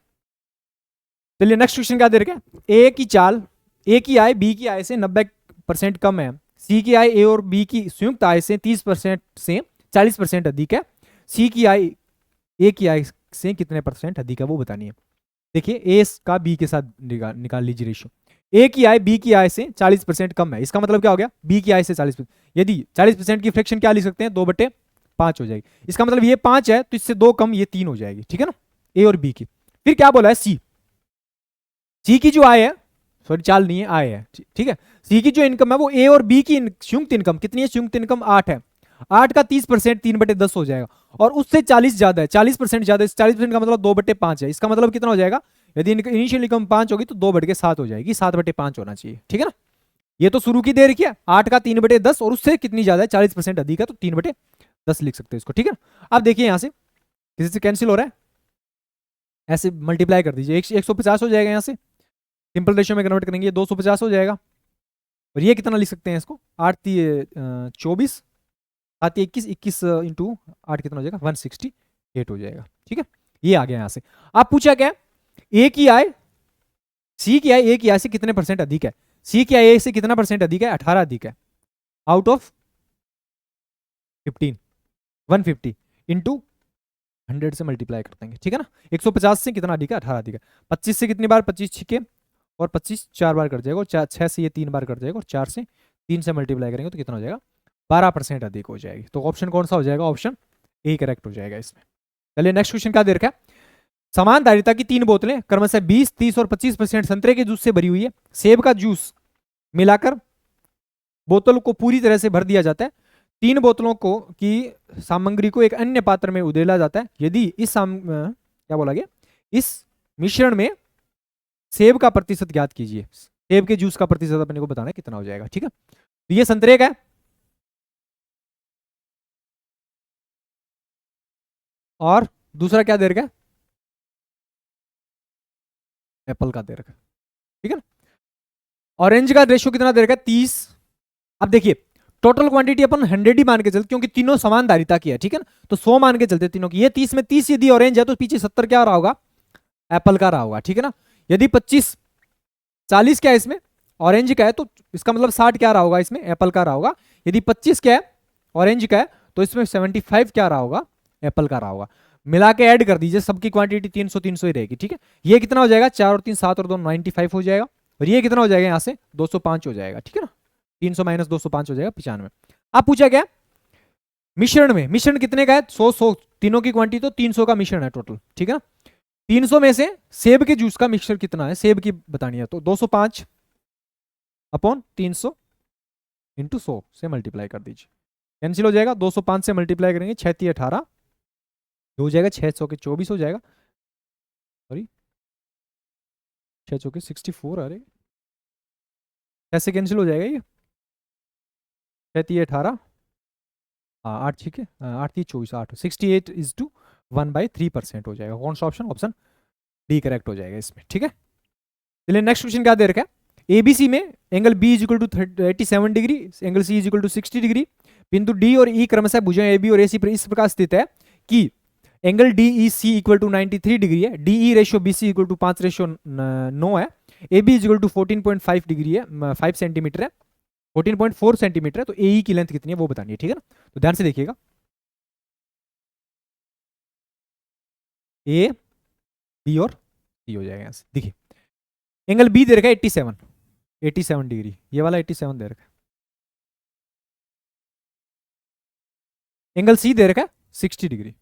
चलिए नेक्स्ट क्वेश्चन क्या दे रखे हैं, ए की चाल, ए की आय बी की आय से 90% कम है, सी की आय ए और बी की संयुक्त आय से 30% से 40% अधिक है, सी की आय ए की आय से कितने परसेंट अधिक है वो बतानी है। देखिए ए का बी के साथ निकाल लीजिए रेशियो, ए की आय बी की आय से 40% कम है, इसका मतलब क्या हो गया, बी की आय से 40%, यदि 40% की फ्रैक्शन क्या लिख सकते हैं, 2/5 हो जाएगी, इसका मतलब ये 5 है तो इससे 2 कम ये 3 हो जाएगी। ठीक है ना, ए और बी की। फिर क्या बोला है, सी, सी की जो आय है, सॉरी चाल नहीं है, आय है, ठीक है, सी की जो इनकम है वो ए और बी की संयुक्त इनकम कितनी है, संयुक्त इनकम 8 है, 8 का 30% 3/10 हो जाएगा, और उससे 40 ज्यादा है, 40% ज्यादा है, 40% का मतलब 2/5 है, इसका मतलब कितना हो जाएगा, यदि इनिशियल इनकम 5 होगी तो 2/7 हो जाएगी, 7/5 होना चाहिए। ठीक है ना, ये तो शुरू की दे रखी है, 8 का 3/10 और उससे कितनी ज्यादा है, 40% अधिक है, तो 3/10 लिख सकते हैं इसको। ठीक है ना, अब देखिए यहां से किसी से कैंसिल हो रहा है, ऐसे मल्टीप्लाई कर दीजिए, 150 हो जाएगा, यहाँ से सिंपल रेशियो में कन्वर्ट करेंगे 250 हो जाएगा, और ये कितना लिख सकते हैं इसको, 8 24 7 21, 21 इंटू 8 कितना हो जाएगा, 168 हो जाएगा। ठीक है, ये आ गया यहाँ से। आप पूछा क्या, ए की आय सी की आय ए की आय से कितने परसेंट अधिक है, सी की आय ए से कितना परसेंट अधिक है, 18 अधिक है, आउट ऑफ 15, 150 इंटू 100 से मल्टीप्लाई कर देंगे। ठीक है ना, 150 से कितना अधिक है, 18 अधिक है, 25 से कितनी बार, 25 छिके और 25 4 बार कर जाएगा, और 6 से ये 3 बार कर जाएगा, और 4 से 3 से मल्टीप्लाई करेंगे तो कितना हो जाएगा, 12% अधिक हो जाएगी। तो ऑप्शन कौन सा हो जाएगा, ऑप्शन ए करेक्ट हो जाएगा इसमें। चलिए नेक्स्ट क्वेश्चन क्या दे रखा है, समान धारिता की 3 बोतलें क्रमशः 20, 30 और 25% संतरे के जूस से भरी हुई है, सेब का जूस मिलाकर बोतल को पूरी तरह से भर दिया जाता है, 3 बोतलों को की सामग्री को एक अन्य पात्र में उधेला जाता है, यदि इस क्या बोला गया, इस मिश्रण में सेब का प्रतिशत ज्ञात कीजिए, सेब के जूस का प्रतिशत अपने को बताना है कितना हो जाएगा। ठीक है, तो ये संतरे का है, और दूसरा क्या दे रखा है, एप्पल का दे रखा है। ठीक है ना, ऑरेंज का रेशियो कितना दे रखा है, 30। अब देखिए टोटल क्वांटिटी अपन 100 ही मान के चलते, क्योंकि तीनों समान धारिता की है। ठीक है ना, तो 100 मान के चलते तीनों की, ये 30 में 30 यदि ऑरेंज है तो पीछे 70 क्या रहा होगा, एप्पल का रहा होगा। ठीक है ना, यदि 25 40 क्या है इसमें ऑरेंज का है, तो इसका मतलब 60 क्या रहा होगा, इसमें एप्पल का रहा होगा। यदि 25 क्या है ऑरेंज का है, तो इसमें 75 क्या रहा होगा, एप्पल का रहा होगा। मिला के ऐड कर दीजिए, सबकी क्वांटिटी 300 300 ही रहेगी। ठीक है, ये कितना हो जाएगा, 4 और 3 7 और 2 95 हो जाएगा, और ये कितना हो जाएगा यहाँ से 205 हो जाएगा। ठीक है ना, 300 माइनस 205 हो जाएगा 95। अब पूछा क्या, मिश्रण में, मिश्रण कितने का है, 100 तीनों की क्वांटिटी तो 300 का मिश्रण है टोटल। ठीक है ना, 300 में से सेब के जूस का मिक्सचर कितना है, सेब की बतानी है, तो 205 अपॉन 300 इंटू 100 से मल्टीप्लाई कर दीजिए, कैंसिल हो जाएगा, 205 से मल्टीप्लाई करेंगे 6 3 18 हो जाएगा, 600 के 24 हो जाएगा, सॉरी 6 के 64, अरे कैसे कैंसिल हो जाएगा ये, 6 3 18 हाँ 8 ठीक है, 8 3 24 8 68 इज टू 1/3% हो जाएगा। कौन सा ऑप्शन, ऑप्शन डी करेक्ट हो जाएगा इसमें। ठीक है, चलिए नेक्स्ट क्वेश्चन क्या दे रखा है, एबीसी में angle B is equal to 87 degree, angle C is equal to 60 degree, बिंदु डी और ई क्रमशः भुजाएं ए बी और ए सी पर इस प्रकार स्थित है कि angle D E C equal to 93 degree है, D E ratio B C equal to 5:9 है, A B is equal to 14.5 degree है, 5 सेंटीमीटर है, 14.4 सेंटीमीटर है, तो ए ई की लेंथ कितनी है वो बतानी है। ठीक है ना, तो ध्यान से देखिएगा, ए बी और सी हो जाएगा यहाँ से। देखिए एंगल बी दे रखा है 87 डिग्री, ये वाला 87 दे रखा है, एंगल सी दे रखा है 60 डिग्री।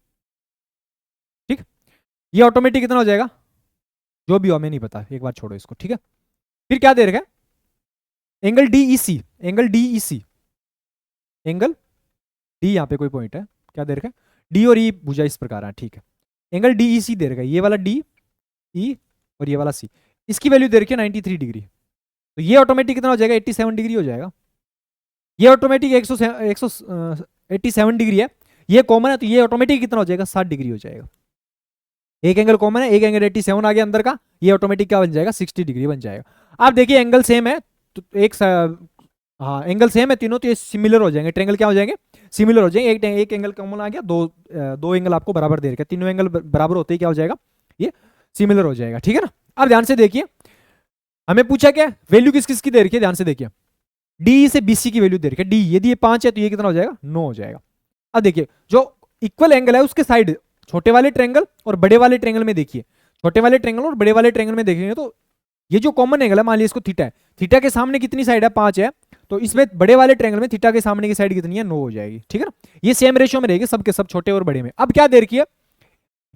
ठीक, ये ऑटोमेटिक कितना हो जाएगा, जो भी हो हमें नहीं पता, एक बार छोड़ो इसको। ठीक है, फिर क्या दे रखा है, एंगल डी ई सी, एंगल डी ई सी, एंगल डी यहाँ पे कोई पॉइंट है, क्या दे रखा है, डी और ई भुजा इस प्रकार है। ठीक है, एंगल डी ई सी दे रखा है, ये वाला डी ई और ये वाला सी, इसकी वैल्यू दे रखी है 93 डिग्री, तो ये ऑटोमेटिक कितना हो जाएगा, 87 डिग्री हो जाएगा। ये ऑटोमेटिक 187 डिग्री है, ये कॉमन है, तो ये ऑटोमेटिक कितना हो जाएगा, 60 डिग्री हो जाएगा। एक एंगल कॉमन है, एक एंगल 87 आ गया अंदर का, ये ऑटोमेटिक क्या बन जाएगा 60 डिग्री बन जाएगा। आप देखिए एंगल सेम है तो हाँ एंगल सेम है तीनों, तो ये सिमिलर हो जाएंगे, ट्रायंगल क्या हो जाएंगे सिमिलर हो जाएंगे। एक एंगल कॉमन आ गया, दो एंगल आपको बराबर दे रखे, तीनों एंगल बराबर होते ही क्या हो जाएगा ये सिमिलर हो जाएगा, ठीक है ना। अब ध्यान से देखिए हमें पूछा क्या वैल्यू किस किस की दे रखी है, ध्यान से देखिए डी से बीसी की वैल्यू दे रखी है, डी यदि ये 5 है तो ये कितना हो जाएगा 9 हो जाएगा। अब देखिए जो इक्वल एंगल है उसके साइड छोटे वाले ट्रायंगल और बड़े वाले ट्रायंगल में देखिए, छोटे वाले ट्रायंगल और बड़े वाले ट्रायंगल में देखेंगे तो ये जो कॉमन एंगल है मान लीजिए इसको थीटा है, थीटा के सामने कितनी साइड है 5 है, तो इसमें बड़े वाले ट्रायंगल में थीटा के सामने की साइड कितनी है 9 हो जाएगी, ठीक है ना। ये सेम रेशियो में रहेगी सबके सब छोटे और बड़े में। अब क्या दे रखी है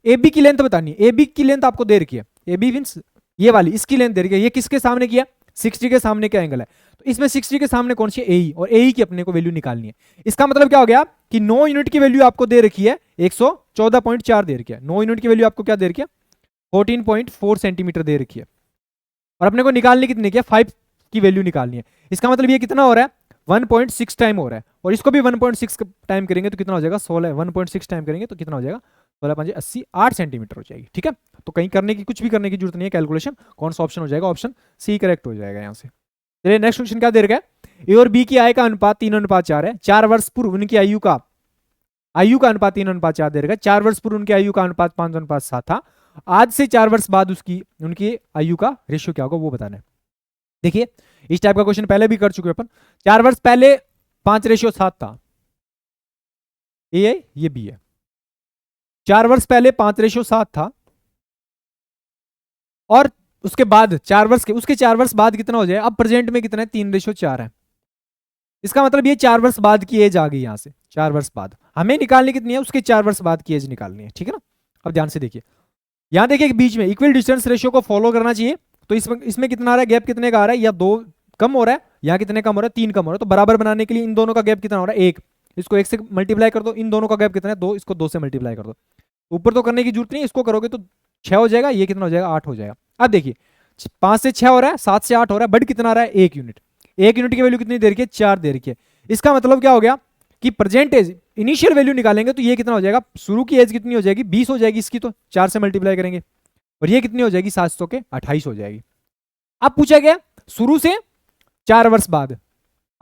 ए बी की लेंथ बतानी है, ए बी की लेंथ आपको दे रखी है, ए बी मीन्स ये वाली इसकी लेंथ दे रखी है, ये किसके सामने किया 60 के सामने का एंगल है, तो इसमें 60 के सामने कौन सी है ए और ए की अपने को वैल्यू निकालनी है। इसका मतलब क्या हो गया कि 9 यूनिट की वैल्यू आपको दे रखी है 114.4 दे रखी है, 9 यूनिट की वैल्यू आपको क्या दे रखी है 14.4 सेंटीमीटर दे रखी है, और अपने को निकालनी कितनी की 5 की वैल्यू निकालनी है। इसका मतलब ये कितना हो रहा है 1.6 टाइम हो रहा है, और इसको भी 1.6 टाइम करेंगे तो कितना हो जाएगा 16, 1.6 टाइम करेंगे तो कितना हो जाएगा 16 5 80 8 सेंटीमीटर हो जाएगी, ठीक है। तो कहीं करने की कुछ भी करने की जरूरत नहीं है, कैलकुलेशन कौन सा ऑप्शन हो जाएगा ऑप्शन सी करेक्ट हो जाएगा यहाँ से। चलिए नेक्स्ट क्वेश्चन क्या दे रखा है ए और बी की आय का अनुपात 3:4 है, 4 वर्ष पूर्व उनकी आयु का अनुपात 3:4 दे रखा है, 4 वर्ष पूर्व उनकी आयु का अनुपात 5:7 था, आज से 4 वर्ष बाद उसकी उनकी आयु का रेशियो क्या होगा वो बताना है। देखिए इस टाइप का क्वेश्चन पहले भी कर चुके अपन, 4 वर्ष पहले 5:7 था, ए है ये बी है, 4 वर्ष पहले 5:7 था, और उसके बाद 4 वर्ष के उसके 4 वर्ष बाद कितना हो जाए, अब प्रेजेंट में कितना है 3:4 है। इसका मतलब ये 4 वर्ष बाद की एज आ गई, यहां से 4 वर्ष बाद हमें निकालनी कितनी है उसके 4 वर्ष बाद की एज निकालनी है, ठीक है ना। अब ध्यान से देखिए यहां देखिए बीच में इक्वल डिस्टेंस रेशियो को फॉलो करना चाहिए, तो इसमें कितना आ रहा है गैप कितने का आ रहा है, या 2 कम हो रहा है, यहाँ कितने कम हो रहा है 3 कम हो रहा है, तो बराबर बनाने के लिए इन दोनों का गैप कितना हो रहा है 1, इसको 1 से मल्टीप्लाई कर दो, इन दोनों का गैप कितना है 2, इसको 2 से मल्टीप्लाई कर दो, ऊपर तो करने की जरूरत नहीं, इसको करोगे तो 6 हो जाएगा, ये कितना हो जाएगा 8 हो जाएगा। अब देखिए 5 से 6 हो रहा है, 7 से 8 हो रहा है, बट कितना आ रहा है 1 यूनिट, 1 यूनिट की वैल्यू कितनी दे रखी है 4 दे रखी है। इसका मतलब क्या हो गया कि प्रेजेंट एज इनिशियल वैल्यू निकालेंगे तो ये कितना हो जाएगा, शुरू की एज कितनी हो जाएगी 20 हो जाएगी इसकी, तो 4 से मल्टीप्लाई करेंगे, और ये कितनी हो जाएगी 700 के 28 हो जाएगी। अब पूछा गया शुरू से 4 वर्ष बाद,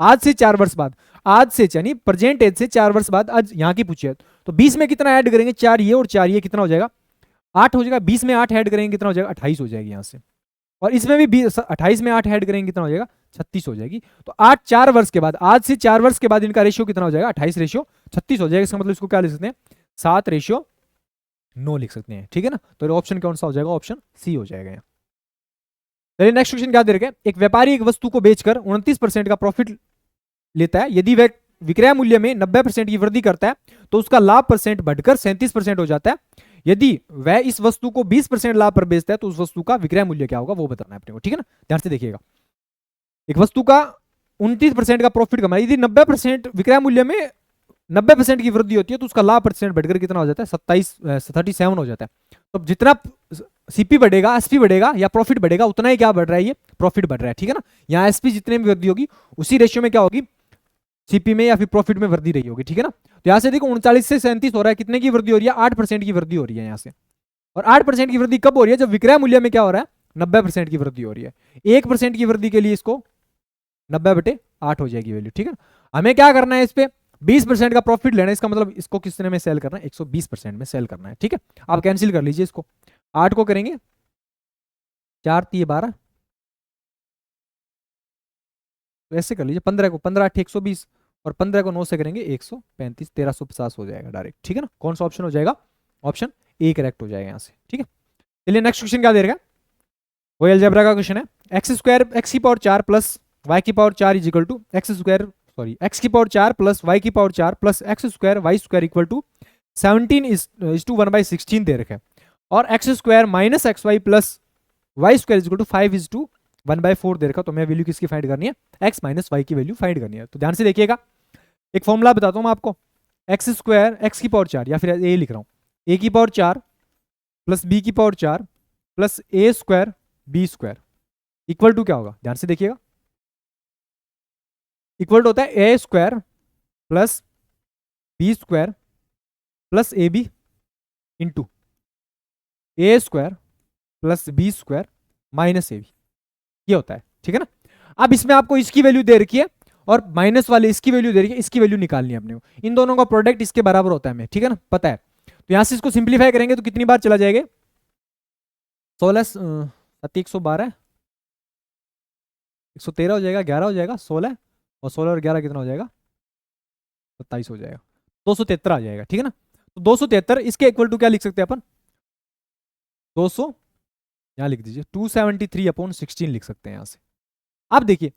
आज से 4 वर्ष बाद, आज से यानी प्रेजेंट एज से 4 वर्ष बाद आज यहां की पूछी है, तो 20 में कितना ऐड करेंगे 4 ये और 4 ये कितना हो जाएगा 8 हो जाएगा, 20 में 8 ऐड करेंगे कितना हो जाएगा 28 हो जाएगी यहां से, और इसमें भी 28 में 8 ऐड करेंगे कितना हो जाएगा 36 हो जाएगी। तो 8 4 वर्ष के बाद, आज से 4 वर्ष के बाद इनका रेशियो कितना हो जाएगा 28:36 हो जाएगा। इसका मतलब इसको क्या लिख सकते हैं 7:9 लिख सकते हैं, ठीक है ना। तो ऑप्शन कौन सा हो जाएगा ऑप्शन सी हो जाएगा यहाँ। चलिए नेक्स्ट क्वेश्चन क्या दे रखे, एक व्यापारी एक वस्तु को बेचकर 29% का प्रॉफिट लेता है, यदि वह विक्रय मूल्य में 90% की वृद्धि करता है तो उसका लाभ परसेंट बढ़कर 37% हो जाता है, यदि वह इस वस्तु को 20% लाभ पर बेचता है तो उस वस्तु का विक्रय मूल्य क्या होगा वो बताना है अपने को, ठीक है ना। ध्यान से देखिएगा एक वस्तु का 29% का प्रॉफिट कमाई, यदि 90% विक्रय मूल्य में 90% की वृद्धि होती है तो उसका लाभ परसेंट बढ़कर कितना हो जाता है 37 हो जाता है। तो जितना सीपी बढ़ेगा एसपी बढ़ेगा या प्रॉफिट बढ़ेगा उतना ही क्या बढ़ रहा है ये प्रॉफिट बढ़ रहा है, ठीक है ना। यहाँ एसपी जितने में वृद्धि होगी उसी रेशियो में क्या होगी सीपी में या फिर प्रॉफिट में वृद्धि रही होगी, ठीक है ना। तो यहाँ से देखो 39 से 37 हो रहा है, कितने की वृद्धि हो रही है 8% की वृद्धि हो रही है यहाँ से, और 8% की वृद्धि कब हो रही है जब विक्रय मूल्य में क्या हो रहा है 90% की वृद्धि हो रही है। 1% की वृद्धि के लिए इसको 90/8 हो जाएगी वैल्यू, ठीक है ना। हमें क्या करना है इस पे 20% का प्रॉफिट लेना है, इसका मतलब इसको कितने में सेल करना है 120% में सेल करना है, ठीक है। आप कैंसिल कर लीजिए इसको, 8 को करेंगे 4 3 12, तो ऐसे कर लीजिए 15 को 15 8 120 और 15 को 9 से करेंगे 135 1350 हो जाएगा डायरेक्ट, ठीक है ना। कौन सा ऑप्शन हो जाएगा ऑप्शन ए करेक्ट हो जाएगा यहाँ से, ठीक है। चलिए नेक्स्ट क्वेश्चन क्या दे रहा है, वही अलजेब्रा का क्वेश्चन है, x² प्लस y की power 4 is equal to x की पावर 4 प्लस y की power 4 plus x² equal to 17:1/16 दे रखा है, और x² minus xy plus y² is equal to 5:1/4 दे रखा, तो मैं वैल्यू किसकी फाइंड करनी है x माइनस y की वैल्यू फाइंड करनी है। तो ध्यान से देखिएगा एक फॉर्मूला बताता हूं मैं आपको, x² x की पावर 4 या फिर ए लिख रहा हूं a की पावर 4 प्लस b की power 4 plus a² b² equal to क्या होगा, ध्यान से देखिएगा इक्वल टू होता है a² plus b² plus ab into A square plus B square minus A B, ये होता है, ठीक है ना। अब इसमें आपको इसकी वैल्यू दे रखी है और माइनस वाले इसकी वैल्यू दे रखी है, इसकी वैल्यू निकालनी है अपने को, इन दोनों का प्रोडक्ट इसके बराबर होता है हमें, ठीक है ना, पता है। तो यहां से इसको सिंप्लीफाई करेंगे तो कितनी बार चला जाएगा, 16 112 113 हो जाएगा, 11 हो जाएगा, 16 और 16 और 11 कितना हो जाएगा, 27 हो जाएगा, 273 आ जाएगा, ठीक है ना। तो 273 इसके इक्वल टू क्या लिख सकते हैं अपन, 200, यहां लिख दीजिए 273/16 लिख सकते हैं यहां से। अब देखिए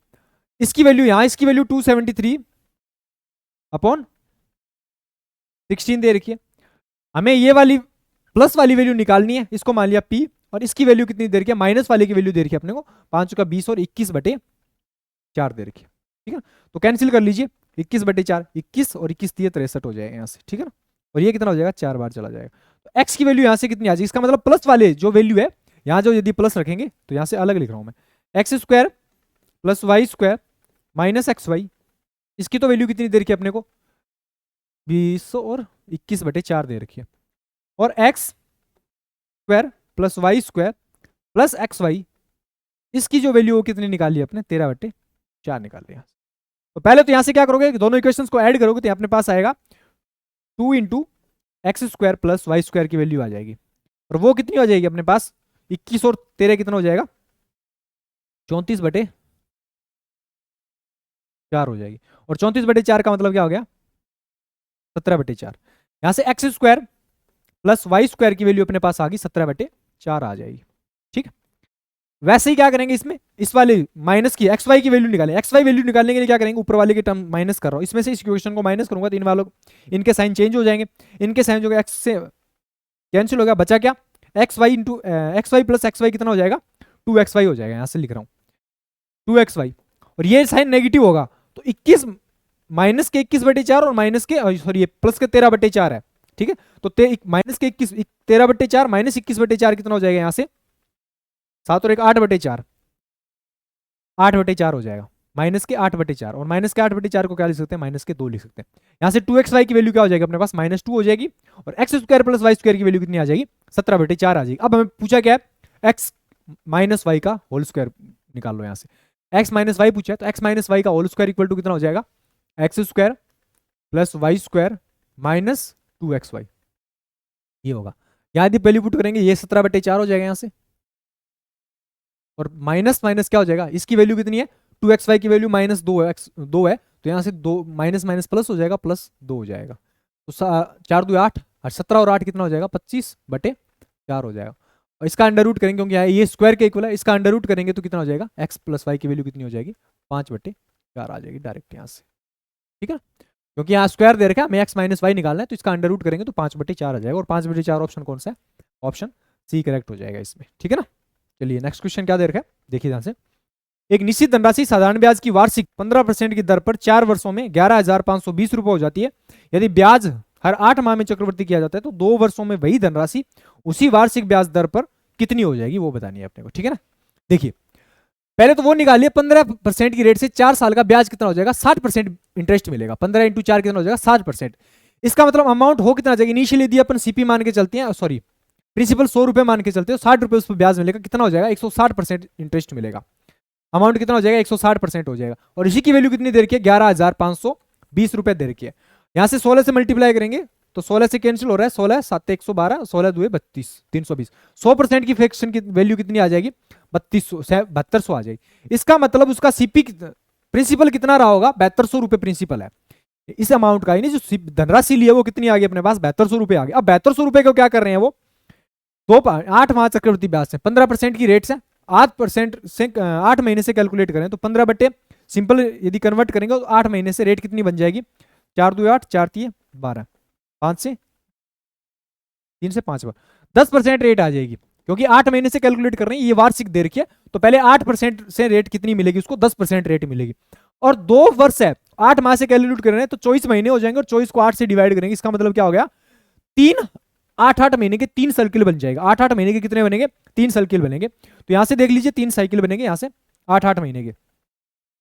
इसकी वैल्यू यहां, इसकी वैल्यू 273/16 दे रखी है, हमें ये वाली प्लस वाली वैल्यू निकालनी है, इसको मान लिया P, और इसकी वैल्यू कितनी दे रखी है, माइनस वाले की वैल्यू दे रखी है अपने को 5 और 21/4 दे रखी है, ठीक है ना। तो कैंसिल कर लीजिए, 21/4, 21 और 21 दिए 63 हो जाएगा यहाँ से, ठीक है ना। और ये कितना हो जाएगा, 4 बार चला जाएगा। तो x की वैल्यू यहाँ से कितनी आ जाएगी, इसका मतलब प्लस वाले जो वैल्यू है यहाँ, जो यदि प्लस रखेंगे तो यहाँ से अलग लिख रहा हूँ मैं, X square plus Y square minus X Y, इसकी तो वैल्यू कितनी दे रखी है अपने को, 20 और 21/4 दे रखी है, और X square plus Y square plus X Y, इसकी जो वैल्यू हो कितनी निकाली है अपने, 13/4 निकाल लिया। तो पहले तो यहां से क्या करोगे, दोनों इक्वेशंस को ऐड करोगे तो अपने पास आएगा 2 into X square plus Y square की वैल्यू आ जाएगी, और वो कितनी हो जाएगी अपने पास, 21 और 13 कितना हो जाएगा, 34/4 हो जाएगी, और 34/4 का मतलब क्या हो गया, 17/4। यहां से X square plus Y square की वैल्यू अपने पास आ गई 17/4 आ जाएगी, ठीक है। वैसे ही क्या करेंगे इसमें, इस वाले माइनस की एक्स वाई की वैल्यू निकालें, एक्स वाई वैल्यू निकालने के लिए क्या करेंगे, ऊपर वाले के टर्म माइनस कर रहा हूं, इसमें से इस इक्वेशन को माइनस करूंगा तो इन वालों, इनके साइन चेंज हो जाएंगे, इनके साइन जो एक्स से कैंसिल हो गया, बचा क्या, X Y into X Y plus X Y कितना हो जाएगा, 2xy हो जाएगा, यहां से लिख रहा हूं 2xy, और ये साइन नेगेटिव होगा तो 21 माइनस के 21/4 और माइनस के सॉरी ये प्लस के 13/4 है, ठीक है। तो माइनस के 13/4 माइनस 21/4 कितना हो जाएगा, यहां से 7 और 1 8/4, 8/4 हो जाएगा, माइनस के 8/4, और माइनस के 8/4 को क्या लिख सकते हैं, माइनस के 2 लिख सकते हैं। यहां से 2xy की वैल्यू क्या हो जाएगी अपने पास, -2 हो जाएगी, और X square plus Y square की वैल्यू कितनी आ जाएगी, 17/4 आ जाएगी। अब हमें पूछा क्या है, एक्स माइनस वाई का होल स्क्वायर निकाल लो, यहां से एक्स माइनस वाई पूछा है, तो एक्स माइनस वाई का होल स्क्वायर इक्वल टू कितना हो जाएगा, X square plus Y square minus 2xy, ये होगा। यहां यदि वैल्यू पुट करेंगे ये 17/4 हो जाएगा यहां से, और माइनस माइनस क्या हो जाएगा, इसकी वैल्यू कितनी है, 2xy की वैल्यू -2 है, दो है, तो यहां से 2 माइनस माइनस प्लस हो जाएगा, +2 हो जाएगा, तो 4 2 8, और 17 और 8 कितना हो जाएगा, 25/4 हो जाएगा। और इसका अंडर रूट करेंगे क्योंकि ये स्क्वायर के इक्वल है, इसका अंडर रूट करेंगे तो कितना हो जाएगा, एक्स प्लस वाई की वैल्यू कितनी हो जाएगी, 5/4 आ जाएगी डायरेक्ट यहाँ से, ठीक है। क्योंकि यहाँ स्क्वायर दे रखा है, हमें एक्स माइनस वाई निकालना है, तो इसका अंडर रूट करेंगे तो 5/4 आ जाएगा, और 5/4 ऑप्शन कौन सा है, ऑप्शन सी करेक्ट हो जाएगा इसमें, ठीक है ना। चलिए नेक्स्ट क्वेश्चन क्या दे रखा है, देखिए ध्यान से, एक निश्चित धनराशि साधारण ब्याज की वार्षिक 15% की दर पर 4 वर्षों में 11,520 रुपए हो जाती है। यदि ब्याज हर 8 माह में चक्रवृद्धि किया जाता है तो 2 वर्षों में वही धनराशि उसी वार्षिक ब्याज दर पर कितनी हो जाएगी, वो बतानी है अपने को, ठीक है ना। देखिए पहले तो वो निकालिए, 15% की रेट से 4 साल का ब्याज कितना हो जाएगा, 60% इंटरेस्ट मिलेगा, 15 इंटू 4 कितना हो जाएगा, 60%। इसका मतलब अमाउंट हो कितना जाएगा, इनिशियली यदि अपन सीपी मान के चलते हैं, सॉरी प्रिंसिपल 100 रुपए मान के चलते हो, 60 रुपए उस पर ब्याज मिलेगा, कितना हो जाएगा, 160% इंटरेस्ट मिलेगा, अमाउंट कितना हो जाएगा, 160% हो जाएगा, और इसी की वैल्यू कितनी दे रखी है, 11,520 रुपए दे रखी है। यहां से 16 से मल्टीप्लाई करेंगे तो 16 से कैंसिल हो रहा है, 16 7 112, 16 2 32, 320, 100% की फ्रैक्शन की वैल्यू कितनी आ जाएगी, 7200 आ जाएगी। इसका मतलब उसका सीपी प्रिंसिपल कितना रहा होगा, 7200 रुपए प्रिंसिपल है इस अमाउंट का, जो धनराशि ली है वो कितनी आ गई अपने पास, 7200 रुपए आ गई। अब 7200 रुपए को क्या कर रहे हैं वो, 8 माह चक्रवृद्धि ब्याज से 15% की रेट से 8% से 8 महीने से कैलकुलेट करें तो 15 बटे सिंपल यदि कन्वर्ट करेंगे तो 8 महीने से रेट कितनी बन जाएगी, 4 2 8 4 3 12, 5 से 3 से 5 बार 10% रेट आ जाएगी, क्योंकि 8 महीने से कैलकुलेट कर रहे हैं, ये वार्षिक दे रखी है, तो पहले 8% से रेट कितनी मिलेगी उसको, 10% रेट मिलेगी, और 2 वर्ष है 8 माह से कैलकुलेट कर रहे हैं तो 24 महीने हो जाएंगे, और 24 को 8 से डिवाइड करेंगे, इसका मतलब क्या हो गया, 8 महीने के 3 सर्किल बन जाएगा। 8 महीने के कितने बनेंगे, 3 सर्किल बनेंगे, तो यहां से देख लीजिए 3 साइकिल बनेंगे यहां से 8 महीने के,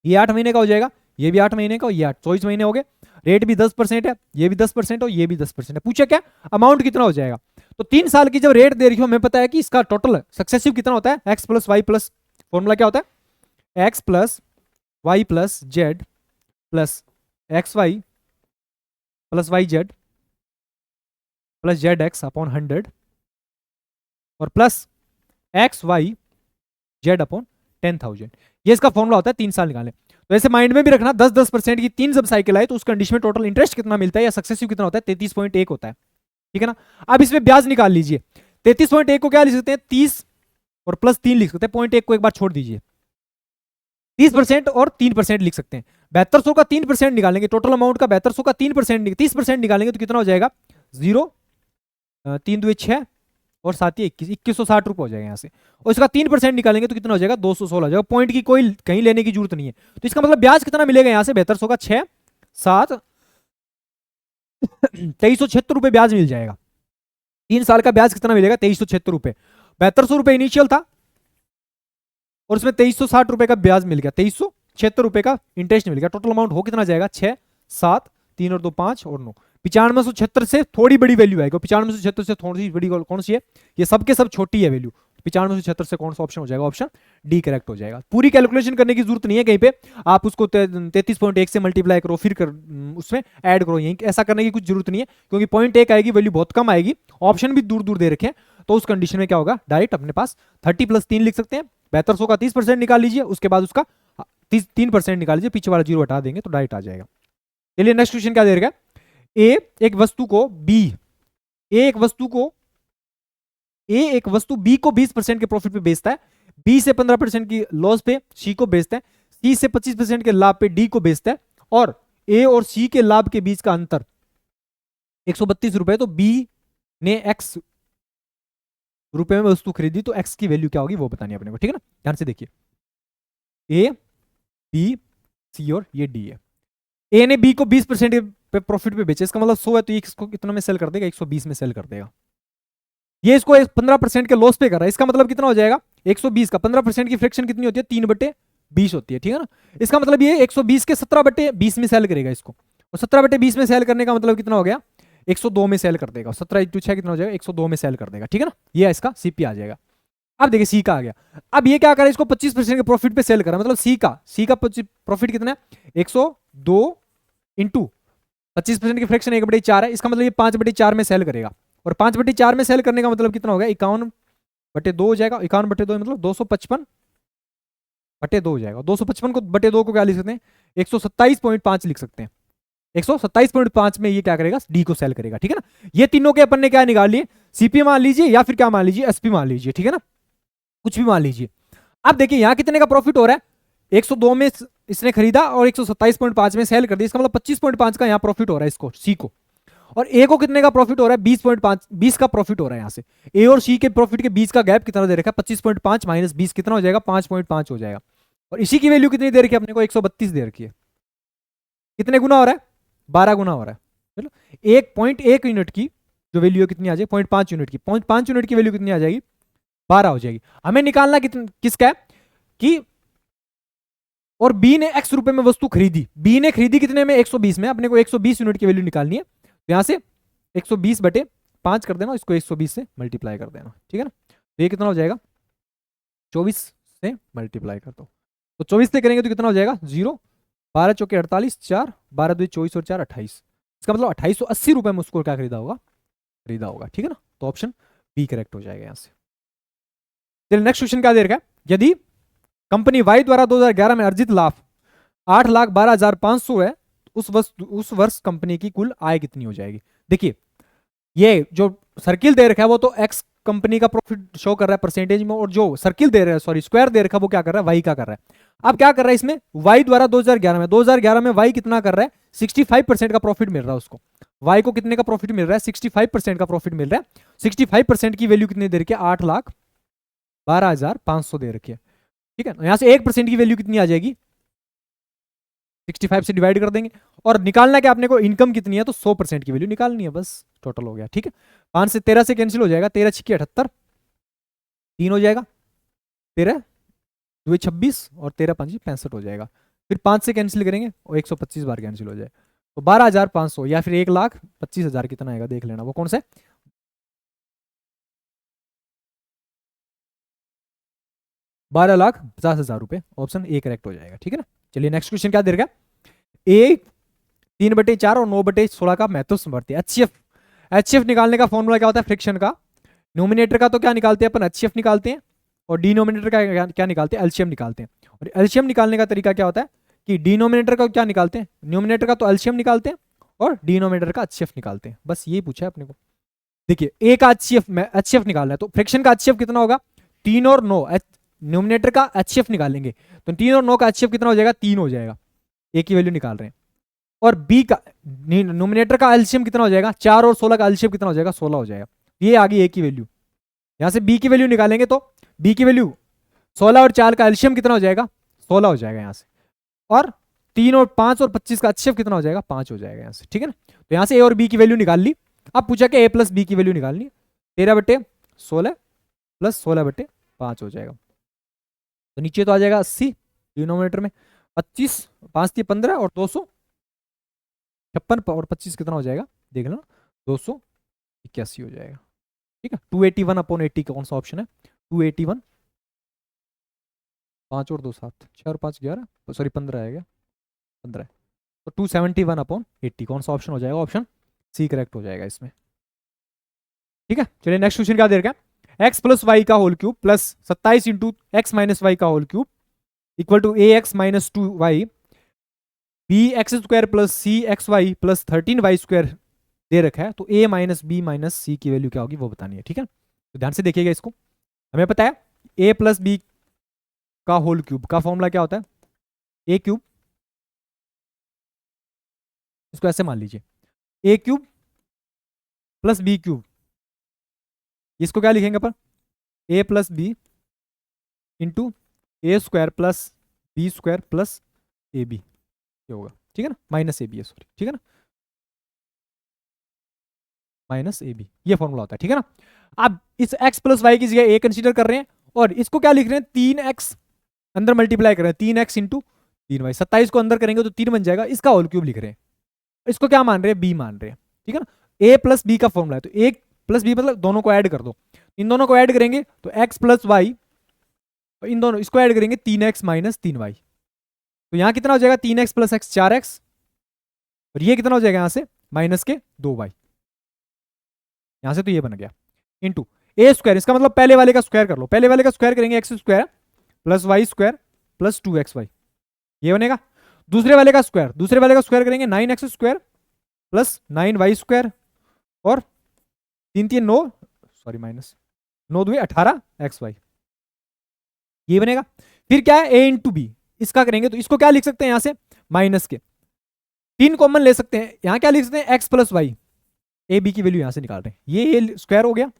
ये 8 महीने का हो जाएगा, ये भी 8 महीने का, ये 24 महीने हो गए, रेट भी 10% है, ये भी 10% और ये भी 10% है। पूछा क्या अमाउंट कितना हो जाएगा, तो 3 साल की जब रेट दे रही हो, हमें पता है कि इसका टोटल सक्सेसिव कितना होता है, x plus Y plus, formula क्या होता है, x plus Y plus Z plus X Y plus Y Z plus Z X upon 100 और plus X Y Z upon 10,000। ये इसका फॉर्मूला होता है 3 साल निकालने। तो ऐसे माइंड में भी रखना, 10-10% की 3 जब साइकिल आए तो उस कंडीशन में टोटल इंटरेस्ट कितना मिलता है या सक्सेसिव कितना होता है, 33.1 होता है, ठीक है ना। अब इसमें ब्याज निकाल लीजिए। 33.1 को क्या लिख सकते हैं, 30 और प्लस 3 लिख सकते हैं, 0.1 को एक बार छोड़ दीजिए, 30% और 3% लिख सकते हैं। 7200 का 3% निकालेंगे, टोटल अमाउंट का 7200 का 3% 30% निकालेंगे तो कितना हो जाएगा, 0, 3 2 6 और 7 2160 रुपये हो जाएगा यहाँ से। और इसका 3% निकालेंगे तो कितना हो जाएगा, 216 हो जाएगा। पॉइंट की कोई कहीं लेने की जरूरत नहीं है। तो इसका मतलब ब्याज कितना मिलेगा यहाँ से, 7200 का 6 7 2376 रुपये ब्याज मिल जाएगा। 3 साल का ब्याज कितना मिलेगा, 2376 रुपये। 7200 रुपये इनिशियल था और उसमें 2360 रुपये का ब्याज मिल गया, 2376 रुपये का इंटरेस्ट मिल गया। टोटल अमाउंट हो कितना जाएगा, 6 7 3 और 2 5 और 9, 9576 से थोड़ी बड़ी वैल्यू आएगी। 9576 से थोड़ी बड़ी कौन सी है, ये सबके सब छोटी है वैल्यू। 9576 से कौन सा ऑप्शन हो जाएगा, ऑप्शन डी करेक्ट हो जाएगा। पूरी कैलकुलेशन करने की जरूरत नहीं है कहीं पे, आप उसको 33.1 से मल्टीप्लाई करो, फिर उसमें ऐड करो, यहीं ऐसा करने की कुछ जरूरत नहीं है, क्योंकि 0.1 आएगी, वैल्यू बहुत कम आएगी, ऑप्शन भी दूर दूर दे रखे हैं। तो उस कंडीशन में क्या होगा, डायरेक्ट अपने पास 30 + 3 लिख सकते हैं। 7200 का 30% निकाल लीजिए, उसके बाद उसका 3% निकाल लीजिए, पीछे वाला जीरो हटा देंगे तो डायरेक्ट आ जाएगा। चलिए नेक्स्ट क्वेश्चन क्या दे रखा है, ए एक वस्तु को बी एक वस्तु बी को 20% के प्रॉफिट पे बेचता है, बी से 15% की लॉस पे सी को बेचता है, सी से 25% के लाभ पे डी को बेचता है, और ए और सी के लाभ के बीच का अंतर 132 रुपए। तो बी ने एक्स रुपए में वस्तु खरीदी, तो एक्स की वैल्यू क्या होगी वो बतानी है अपने को, ठीक है ना। ध्यान से देखिए, ए बी सी और ये डी है। ए ने बी को 20% पे प्रॉफिट पे बेचा, इसका मतलब 100 है तो ये इसको कितना में सेल कर देगा, 120 में सेल कर देगा। ये इसको 15% के लॉस पे कर रहा है, इसका मतलब कितना हो जाएगा, 120 का 15% की फ्रैक्शन कितनी होती है, 3/20 होती है, ठीक है ना। इसका मतलब ये 120 के 17/20 में सेल करेगा इसको, और 17/20 में सेल करने का मतलब कितना हो गया, 102 में सेल कर देगा। 17 × 6 कितना हो जाएगा, 102 में सेल कर देगा, ठीक है ना। ये इसका सीपी आ जाएगा। अब देखिए सी का आ गया। अब ये क्या करे, इसको 25% के प्रॉफिट पे सेल करा, मतलब सी का प्रॉफिट कितना है, 102 इंटू 25% की फ्रैक्शन 1/4 है, इसका मतलब ये 5/4 में सेल करेगा, और 5/4 में सेल करने का मतलब कितना होगा, 51/2 हो जाएगा। 51/2 मतलब 255/2 हो जाएगा। 255 को बटे 2 को क्या लिख सकते हैं, 127.5 लिख सकते हैं। 127.5 में ये क्या करेगा, डी को सेल करेगा, ठीक है ना। ये तीनों के अपन ने क्या निकाल लिए, सीपी मान लीजिए या फिर क्या मान लीजिए, एसपी मान लीजिए, ठीक है ना, कुछ भी मान लीजिए। अब देखिए यहां कितने का प्रॉफिट हो रहा है, 102 में इसने खरीदा और 127.5 में सेल कर दिया, इसका मतलब 25.5 का यहां प्रॉफिट हो रहा है इसको, सी को। और ए को कितने का प्रॉफिट हो रहा है, 20 का प्रॉफिट हो रहा है यहां से। ए और सी के प्रॉफिट के बीच का गैप कितना दे रखा है, 25.5 - 20 कितना हो जाएगा, 5.5 हो जाएगा। और इसी की वैल्यू कितनी दे रखी है अपने को, 132 दे रखी है। कितने गुना हो रहा है, 12 गुना हो रहा है। चलो 1.1 यूनिट की जो वैल्यू है कितनी आ जाएगी, 0.5 यूनिट की, 0.5 यूनिट की वैल्यू कितनी आ जाएगी, 12 हो जाएगी। हमें निकालना किसका है कि, और बी ने x रुपए में वस्तु खरीदी, बी ने खरीदी कितने में, 120 में, अपने को 120 यूनिट की वैल्यू निकालनी है। तो यहां से 120/5 कर देना, इसको 120 से मल्टीप्लाई कर देना, ठीक है ना। तो ये कितना हो जाएगा, 24 से मल्टीप्लाई कर दो, तो 24 से करेंगे तो कितना हो जाएगा, 0 12 चौके 48, 4 12 2 24 और 4 28, इसका मतलब 2880 रुपए में उसको क्या खरीदा होगा, ठीक है ना। तो ऑप्शन बी करेक्ट हो जाएगा यहां से। चलिए नेक्स्ट क्वेश्चन क्या दे रखा है, यदि कंपनी वाई द्वारा 2011 में अर्जित लाभ 8,12,500 है, उस वर्ष कंपनी की कुल आय कितनी हो जाएगी। देखिए ये जो सर्किल दे रखा है वो तो एक्स कंपनी का प्रॉफिट शो कर रहा है परसेंटेज में, और जो सर्किल दे रहा है, सॉरी स्क्वायर दे रखा है, वो क्या कर रहा है, वाई का कर रहा है। अब क्या कर रहा है इसमें, वाई द्वारा 2011 में वाई कितना कर रहा है, 65% का प्रॉफिट मिल रहा है उसको। वाई को कितने का प्रॉफिट मिल रहा है, 65% का प्रॉफिट मिल रहा है। 65% की वैल्यू कितनी दे रखी है, 8,12,500 दे रखी है, ठीक है। यहां से 1% की वैल्यू कितनी आ जाएगी, 65 से डिवाइड कर देंगे, और निकालना क्या अपने को, इनकम कितनी है, तो 100% की वैल्यू निकालनी है, बस टोटल हो गया, ठीक है। 5 से 13 से कैंसिल हो जाएगा, 13 × 6 = 78, 3 हो जाएगा, 13 2 26 और 13 5 65 हो जाएगा। फिर 5 से कैंसिल करेंगे और 125 बार कैंसिल हो जाए, तो 12,500 या फिर 1,25,000 कितना आएगा देख लेना, वो कौन सा है, 12,50,000 रुपए, ऑप्शन ए करेक्ट हो जाएगा। ठीक है ना। चलिए नेक्स्ट क्वेश्चन क्या दे रखा है, ए 3/4 और 9/16 का महत्व समझते हैं। एचसीएफ निकालने का फॉर्मूला क्या होता है फ्रिक्शन का, न्यूमिनेटर का तो क्या निकालते हैं अपन, एचसीएफ निकालते हैं, और डिनोमिनेटर का क्या निकालते हैं, एलसीएम निकालते हैं। और एलसीएम निकालने का तरीका क्या होता है कि डिनोमिनेटर का क्या निकालते हैं, न्यूमिनेटर का तो एलसीएम निकालते हैं और डिनोमिनेटर का एचसीएफ निकालते हैं। बस यही पूछा है अपने को। देखिए ए का एचसीएफ निकालना है, तो फ्रिक्शन का एचसीएफ कितना होगा, 3 और 9, न्यूमिनेटर का एचसीएफ निकालेंगे तो 3 और 9 का एचसीएफ कितना हो जाएगा, 3 हो जाएगा, ए की वैल्यू निकाल रहे हैं। और बी का न्यूमिनेटर का एलसीएम कितना हो जाएगा, 4 और 16 का एलसीएम कितना हो जाएगा, 16 हो जाएगा। ये आ गई ए की वैल्यू। यहां से बी की वैल्यू निकालेंगे तो बी की वैल्यू 16 और 4 का एलसीएम कितना हो जाएगा, 16 हो जाएगा यहां से। और 3 और 5 और 25 का एचसीएफ कितना हो जाएगा, 5 हो जाएगा यहां से। ठीक है ना। तो यहां से ए और बी की वैल्यू निकाल ली। अब पूछा कि ए प्लस बी की वैल्यू निकालनी, 13/16 प्लस 16/5 हो जाएगा। तो नीचे तो आ जाएगा 80 डिनोमिनेटर में, 25 5 × 15 और 256 और 25 कितना हो जाएगा देख लेना, 281 हो जाएगा। ठीक है। 281/80 कौन सा ऑप्शन है, 281, 5 और 2 7, 6 और 5 11, सॉरी 15 है क्या, 15 है। तो 271/80 कौन सा ऑप्शन हो जाएगा, ऑप्शन सी करेक्ट हो जाएगा इसमें। ठीक है। चलिए नेक्स्ट क्वेश्चन क्या दे रखा है, x प्लस वाई का whole cube plus 27 into X minus Y का whole cube equal to A X minus 2y B X square plus C X Y plus 13y square दे रखा है। तो a minus B minus C की वैल्यू क्या होगी वो बतानी है। ठीक है। तो ध्यान से देखिएगा इसको, हमें पता है a प्लस बी का होल क्यूब का फॉर्मूला क्या होता है, ए क्यूब, इसको ऐसे मान लीजिए, A cube plus B cube, इसको क्या लिखेंगे अपन, A plus B into A square plus B square plus A B, ये होगा। ठीक है ना, माइनस ए बी है, सॉरी। ठीक है ना, माइनस ए बी, ये फॉर्मूला होता है। ठीक है ना। अब इस x प्लस वाई की जगह ए कंसीडर कर रहे हैं और इसको क्या लिख रहे हैं, 3x अंदर मल्टीप्लाई कर रहे हैं, 3x इंटू 3y, 27 को अंदर करेंगे तो 3 बन जाएगा, इसका होल क्यूब लिख रहे हैं। इसको क्या मान रहे हैं, बी मान रहे हैं। ठीक है ना। a प्लस बी का फॉर्मूला है, तो ए प्लस बी मतलब दोनों को ऐड कर दो, इन दोनों को ऐड करेंगे तो x प्लस वाई, इन दोनों इसको ऐड करेंगे 3x माइनस 3y, तो यहां कितना हो जाएगा, 3x प्लस x 4x, और ये कितना हो जाएगा यहां से माइनस के 2y, यहां से तो ये बन गया इंटू ए स्क्वायर, इसका मतलब पहले वाले का स्क्वायर कर लो, पहले वाले का स्क्वायर करेंगे X square plus Y square plus 2xy, ये बनेगा। दूसरे वाले का स्क्वायर, दूसरे वाले का स्क्वायर करेंगे 9x square plus 9y square और 3 3 9, सॉरी माइनस 9 2 18xy, ये बनेगा। फिर क्या है, a इंटू बी, इसका करेंगे तो इसको क्या लिख सकते हैं यहां से, माइनस के 3 कॉमन ले सकते हैं, यहां क्या लिख सकते हैं, x plus Y, A B की वैल्यू यहां से निकाल रहे हैं, ये a स्क्वायर हो गया,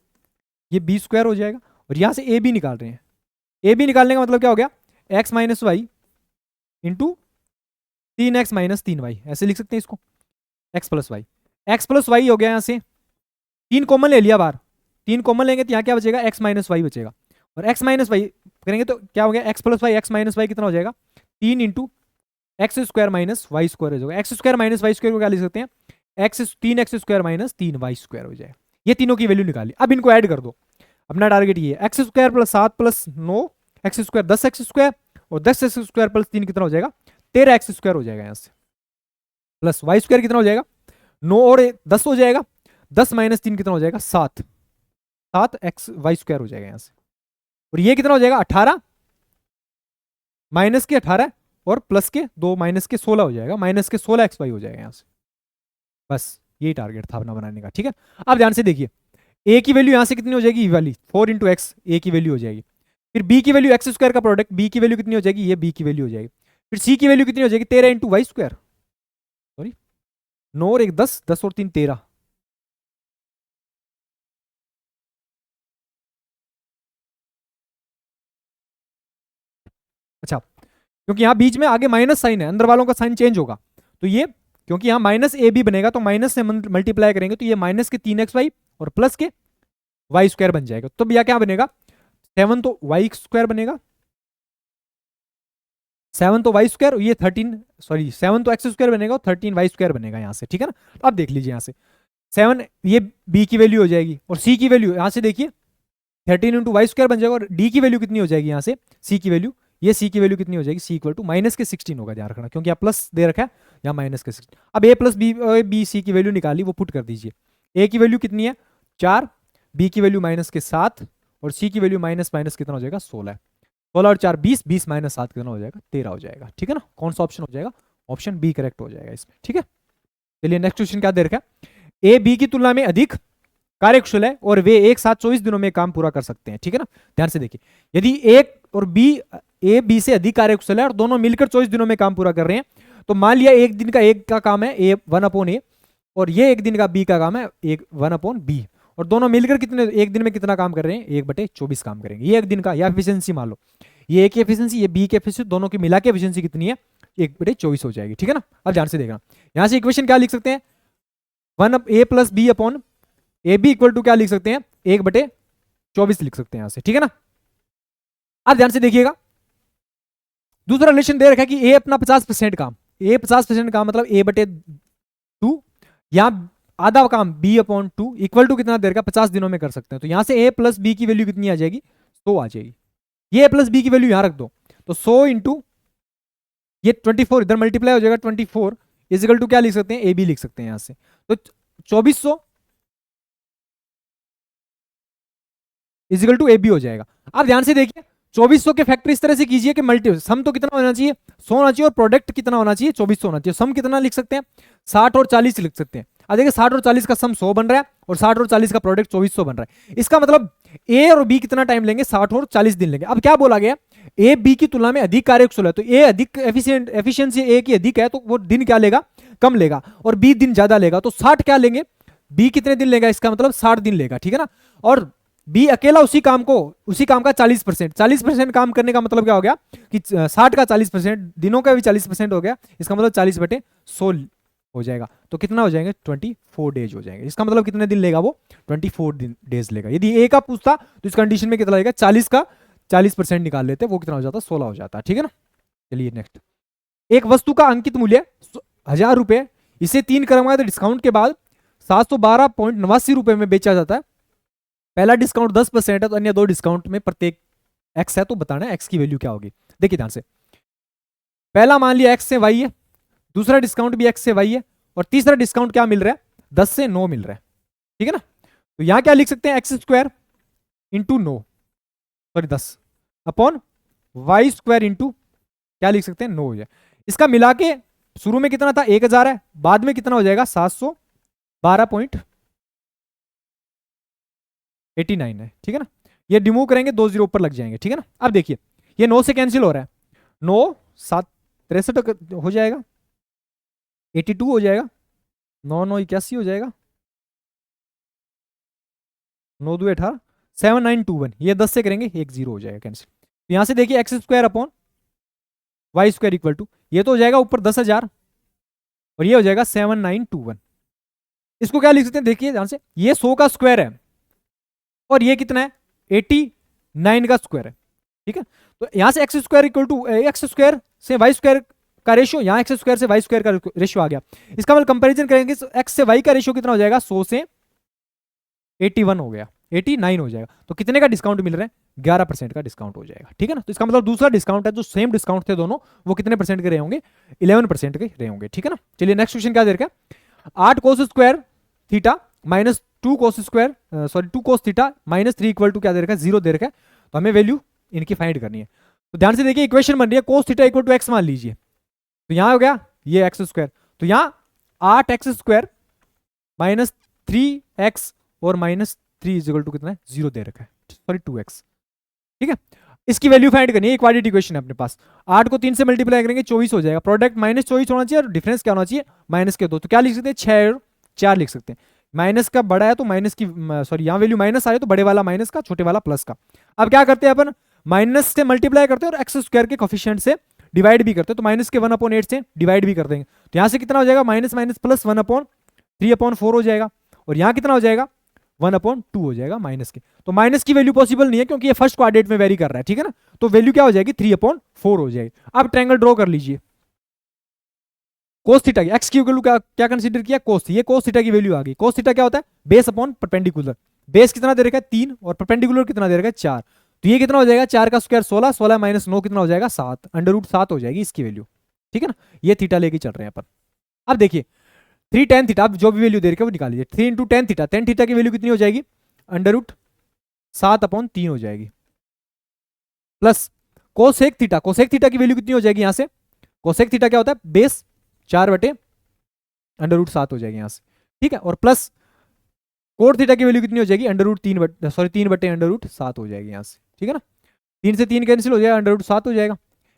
ये बी स्क्वायर हो जाएगा, और यहां से ए बी निकाल रहे हैं। ए बी निकालने का मतलब क्या हो गया, X minus Y into 3x minus 3y, ऐसे लिख सकते हैं इसको, x plus Y, X plus Y हो गया, यहां से 3 कॉमन ले लिया बाहर, 3 कॉमन लेंगे तो यहाँ क्या बचेगा, x माइनस वाई बचेगा, और x माइनस वाई करेंगे तो क्या हो गया, x plus Y, X minus Y कितना हो जाएगा, 3 into X square minus Y square हो जाएगा, X square minus Y square को क्या लिख सकते हैं, X square minus 3y square हो जाएगा। ये तीनों की वैल्यू निकाली, अब इनको ऐड कर दो, अपना टारगेट ये है, x square plus 7 plus 9 x square 10x square, और 10x स्क्वायर प्लस 3 कितना हो जाएगा, 13x स्क्वायर हो जाएगा यहाँ से, प्लस वाई स्क्वायर कितना हो जाएगा, 9 और 10 हो जाएगा, 10 माइनस 3 कितना हो जाएगा, 7x वाई स्क्वायर हो जाएगा यहाँ से, और ये कितना हो जाएगा 18 माइनस के 18 और प्लस के 2 माइनस के 16 हो जाएगा, माइनस के 16xy हो जाएगा यहाँ से। बस यही टारगेट था अपना बनाने का। ठीक है। अब ध्यान से देखिए, ए की वैल्यू यहां से कितनी हो जाएगी, ई वाली 4 इंटू एक्स, ए की वैल्यू हो जाएगी, फिर बी की वैल्यू एक्स स्क्वायर का प्रोडक्ट, बी की वैल्यू कितनी हो जाएगी, ये बी की वैल्यू हो जाएगी, फिर सी की वैल्यू कितनी हो जाएगी, 13 इंटू वाई स्क्वायर, सॉरी 9 और 1 10, 10 और 3 13, अच्छा क्योंकि यहाँ बीच में आगे माइनस साइन है, अंदर वालों का साइन चेंज होगा, तो ये क्योंकि यहाँ माइनस ए बी बनेगा तो माइनस से मल्टीप्लाई करेंगे तो ये माइनस के 3xy और प्लस के वाई स्क्वायर बन जाएगा, तो भैया क्या बनेगा, 7 तो वाई स्क्वायर बनेगा, 7 तो वाई स्क्वायर, ये 13 सॉरी 7 तो एक्स स्क्वायर बनेगा और 13 वाई स्क्वायर बनेगा यहाँ से। ठीक है ना। तो अब देख लीजिए यहाँ से 7, ये बी की वैल्यू हो जाएगी, और सी की वैल्यू यहाँ से देखिए 13 इंटू वाई स्क्वायर बन जाएगा, और डी की वैल्यू कितनी हो जाएगी यहाँ से, सी की वैल्यू, ये सी की वैल्यू कितनी हो जाएगी, सी इक्वल टू माइनस के 16 होगा, ध्यान रखना, क्योंकि यहाँ प्लस दे रखा है, यहाँ माइनस के 16। अब ए प्लस बी सी की वैल्यू निकाली, वो पुट कर दीजिए। ए की वैल्यू कितनी है 4, बी की वैल्यू माइनस के 7, और सी की वैल्यू माइनस माइनस कितना हो जाएगा 16, 16 और 4 20, 20 माइनस 7 कितना हो जाएगा 13 हो जाएगा, ठीक है ना। कौन सा ऑप्शन हो जाएगा, ऑप्शन बी करेक्ट हो जाएगा इसमें, ठीक है। चलिए नेक्स्ट क्वेश्चन क्या दे रखा है, ए बी की तुलना में अधिक कार्यकुशल है और वे एक साथ 24 दिनों में काम पूरा कर सकते हैं, ठीक है ना। ध्यान से देखिए, यदि एक और बी, ए बी से अधिक कार्यकुशल है और दोनों मिलकर 24 दिनों में काम पूरा कर रहे हैं, तो मान लिया एक दिन का एक का काम है ए 1/a, और ये एक दिन का बी का काम है 1/b, और दोनों मिलकर कितने एक दिन में कितना काम कर रहे हैं 1/24 काम करेंगे। ये एक दिन का, या एफिशिएंसी मान लो, ये ए की एफिशिएंसी, ये बी की एफिशिएंसी, दोनों की मिला के एफिशिएंसी कितनी है 1/24 हो जाएगी, ठीक है ना। अब ध्यान से देखना, यहां से इक्वेशन क्या लिख सकते हैं, 1a plus B upon A B equal to क्या लिख सकते हैं 1/24 लिख सकते हैं यहां से, ठीक है ना। अब ध्यान से देखिएगा, दूसरा रिलेशन दे रखा है कि ए अपना 50% काम, ए 50% काम मतलब a/2, यहां आधा काम b/2 इक्वल टू कितना देर का 50 दिनों में कर सकते हैं। तो यहां से a प्लस बी की वैल्यू कितनी आ जाएगी 100 आ जाएगी। ये a प्लस बी की वैल्यू यहां रख दो, तो 100 इंटू ये 24 इधर मल्टीप्लाई हो जाएगा, 24 इजिकल टू क्या लिख सकते हैं ए बी लिख सकते हैं यहां से, तो 2400 इजिकल टू ए बी हो जाएगा। अब ध्यान से देखिए, 2400 के फैक्टर इस तरह से कीजिए कि मल्टी सम तो कितना होना चाहिए 100 होना चाहिए, और प्रोडक्ट कितना होना चाहिए 2400 होना चाहिए। सम कितना लिख सकते हैं 60 और 40 लिख सकते हैं। अब देखिए 60 और 40 का सम 100 बन रहा है, और 60 और 40 का प्रोडक्ट 2400 बन रहा है। इसका मतलब ए और बी कितना टाइम लेंगे 60 और 40 दिन लेंगे। अब क्या बोला गया, ए बी की तुलना में अधिक कार्यकुशल है, तो ए अधिक एफिशिएंसी ए की अधिक है, तो वो दिन क्या लेगा कम लेगा, और बी दिन ज्यादा लेगा, तो 60 क्या लेंगे, बी कितने दिन लेगा, इसका मतलब 60 दिन लेगा, ठीक है ना। और बी अकेला उसी काम का 40% काम करने का मतलब क्या हो गया कि 60 का 40%, दिनों का भी 40% हो गया, इसका मतलब 40/100 हो जाएगा। तो कितना हो जाएंगे 24 डेज हो जाएंगे। इसका मतलब कितने दिन लेगा वो 24 डेज लेगा। यदि ए का पूछता तो इस कंडीशन में कितना लगेगा 40 का 40% निकाल लेते, वो कितना हो जाता 16 हो जाता, ठीक है ना। चलिए नेक्स्ट, एक वस्तु का अंकित मूल्य 1000 रुपए, इसे 3 क्रमागत डिस्काउंट के बाद 712.89 रुपए में बेचा जाता है। पहला डिस्काउंट 10% है, तो अन्य 2 डिस्काउंट में प्रत्येक एक्स है, तो बताना है एक्स की वैल्यू क्या होगी। देखिए ध्यान से, पहला मान लिया एक्स से वाई है, दूसरा डिस्काउंट भी एक्स से वाई है, और तीसरा डिस्काउंट क्या मिल रहा है 10 से 9 मिल रहा है, ठीक है ना। तो यहां क्या लिख सकते हैं X square into 9, sorry 10 upon Y square into क्या लिख सकते हैं 9 हो जाए। इसका मिला के शुरू में कितना था 1000 है, बाद में कितना हो जाएगा 712.89 है, ठीक है ना। ये रिमूव करेंगे 2 जीरो ऊपर लग जाएंगे, ठीक है ना। अब देखिए ये 9 से कैंसिल हो रहा है, 9 7 63 हो जाएगा, 82 हो जाएगा, 9 9 81 हो जाएगा, 9 2 18 7921, ये 10 से करेंगे 1 0 हो जाएगा कैंसिल। तो यहां से देखिए X square upon Y square equal to, ये तो हो जाएगा ऊपर 10,000 और ये हो जाएगा 7921। इसको क्या लिख सकते हैं देखिए ध्यान से, ये 100 का स्क्वायर है और ये कितना है 89 का स्क्वायर है, ठीक है। तो यहां से X square equal to X square से वाई स्क्वायर का रेशियो, यहां एक्स स्क्वायर से वाई स्क्वायर का रेशियो आ गया। इसका मतलब कंपैरिजन करेंगे तो एक्स से वाई का रेशियो कितना हो जाएगा 100 से 81 हो गया, 89 हो जाएगा। तो कितने का डिस्काउंट मिल रहा है 11% का डिस्काउंट हो जाएगा, ठीक है ना। तो इसका मतलब दूसरा डिस्काउंट है, जो सेम डिस्काउंट थे दोनों, वो कितने परसेंट के रहे होंगे 11% के रहे होंगे, ठीक है ना। चलिए नेक्स्ट क्वेश्चन क्या दे रखा है, 8 cos square theta minus 2 cos square sorry 2 cos theta minus 3 equal to क्या दे रखा है 0 दे रखा है। तो हमें वैल्यू इनकी फाइंड करनी है। तो ध्यान से देखिए इक्वेशन बन रही है cos theta equal to X मान लीजिए, तो यहां हो गया ये एक्स स्क्वायर, तो यहां 8x स्क्वायर माइनस 3x और माइनस 3 इज इक्वल टू कितना है 0 दे रखा है, सॉरी 2x, ठीक है। इसकी वैल्यू फाइंड करनी है, इक्वालिटी इक्वेशन है अपने पास। 8 को 3 से मल्टीप्लाई करेंगे 24 हो जाएगा, प्रोडक्ट माइनस 24 होना चाहिए और डिफरेंस क्या होना चाहिए माइनस के 2। तो क्या लिख सकते हैं 6 और 4 लिख सकते हैं। माइनस का बड़ा है तो माइनस की सॉरी यहाँ वैल्यू माइनस आ रही है तो बड़े वाला माइनस का, छोटे वाला प्लस का। अब क्या करते हैं अपन माइनस से मल्टीप्लाई करते हैं और एक्स स्क्वायर के कोफिशिएंट से डिवाइड भी करते हैं, तो माइनस के 1/8 से डिवाइड भी कर देंगे। तो यहाँ से कितना हो जाएगा माइनस माइनस प्लस 1/3/4 हो जाएगा, और यहाँ कितना हो जाएगा 1/2 हो जाएगा माइनस के। तो माइनस की वैल्यू पॉसिबल नहीं है क्योंकि ये फर्स्ट क्वाड्रेंट में वेरी कर रहा है, ठीक है ना। तो वैल्यू क्या हो जाएगी 3/4 हो जाएगी। अब ट्रायंगल ड्रॉ कर लीजिए कोस थीटा की, एक्स की वैल्यू क्या कंसीडर किया कोस, ये कोस थीटा की वैल्यू आ गई। कोस थीटा क्या होता है बेस अपॉन परपेंडिकुलर, बेस कितना दे रखा है 3 और परपेंडिकुलर कितना दे रखा है 4। तो ये कितना हो जाएगा 4 का स्क्वायर 16, 16 माइनस 9 कितना हो जाएगा 7, अंडर रूट 7 हो जाएगी इसकी वैल्यू। ठीक है ना, ये थीटा लेके चल रहे हैं अपन। अब देखिए 3 tan थीटा, अब जो भी वैल्यू दे रखा है वो निकाल लीजिए। 3 into tan theta, tan theta की वैल्यू कितनी हो जाएगी अंडर रूट 7/3 हो जाएगी, plus cosec theta, cosec theta की वैल्यू कितनी हो जाएगी यहां से, कोसेक थीटा क्या होता है बेस 4/√7 हो जाएगी यहां से। ठीक है, और प्लस कोट थीटा की वैल्यू कितनी हो जाएगी अंडर रूट 3/√7 हो जाएगी यहां से। ठीक है ना, 3 से 3 कैंसिल हो जाएगा, अंडर रूट 7 हो जाएगा।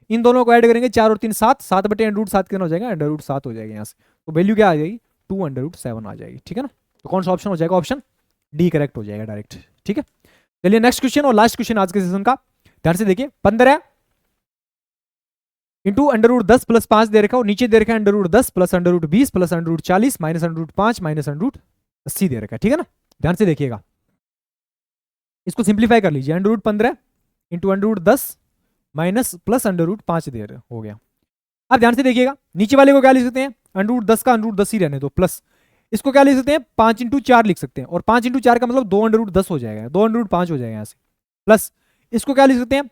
इन दोनों को ऐड करेंगे 4 और 3 7, 7/√7 कितना हो जाएगा अंडर रूट 7 हो जाएगा यहाँ से। तो वैल्यू क्या आ जाएगी 2/√7 आ जाएगी। ठीक है ना, तो कौन सा ऑप्शन हो जाएगा, ऑप्शन डी करेक्ट हो जाएगा डायरेक्ट। ठीक है, चलिए नेक्स्ट क्वेश्चन और लास्ट क्वेश्चन आज के सेशन का, ध्यान से देखिए। 15 इंटू अंडर रूट 10 प्लस 5 दे रखा है और नीचे दे रखा है under root 10 plus under root 20 plus under root 40 minus under root 5 minus under root 80 दे रखा है। ठीक है ना, ध्यान से देखिएगा, इसको सिंप्लीफाई कर लीजिए। Under root 15 into under root 10 minus plus under root 5 दे रहे हो गया। अब ध्यान से देखिएगा, नीचे वाले को क्या लिख सकते हैं अंडर रूट 10 का अंडर रूट 10 ही रहने दो, प्लस इसको क्या लिख सकते हैं 5 इंटू 4 लिख सकते हैं, और 5 इंटू 4 का मतलब 2 अंडर रूट 10 हो जाएगा, 2 अंडर रूट 5 हो जाएगा यहाँ से, प्लस इसको क्या लिख सकते हैं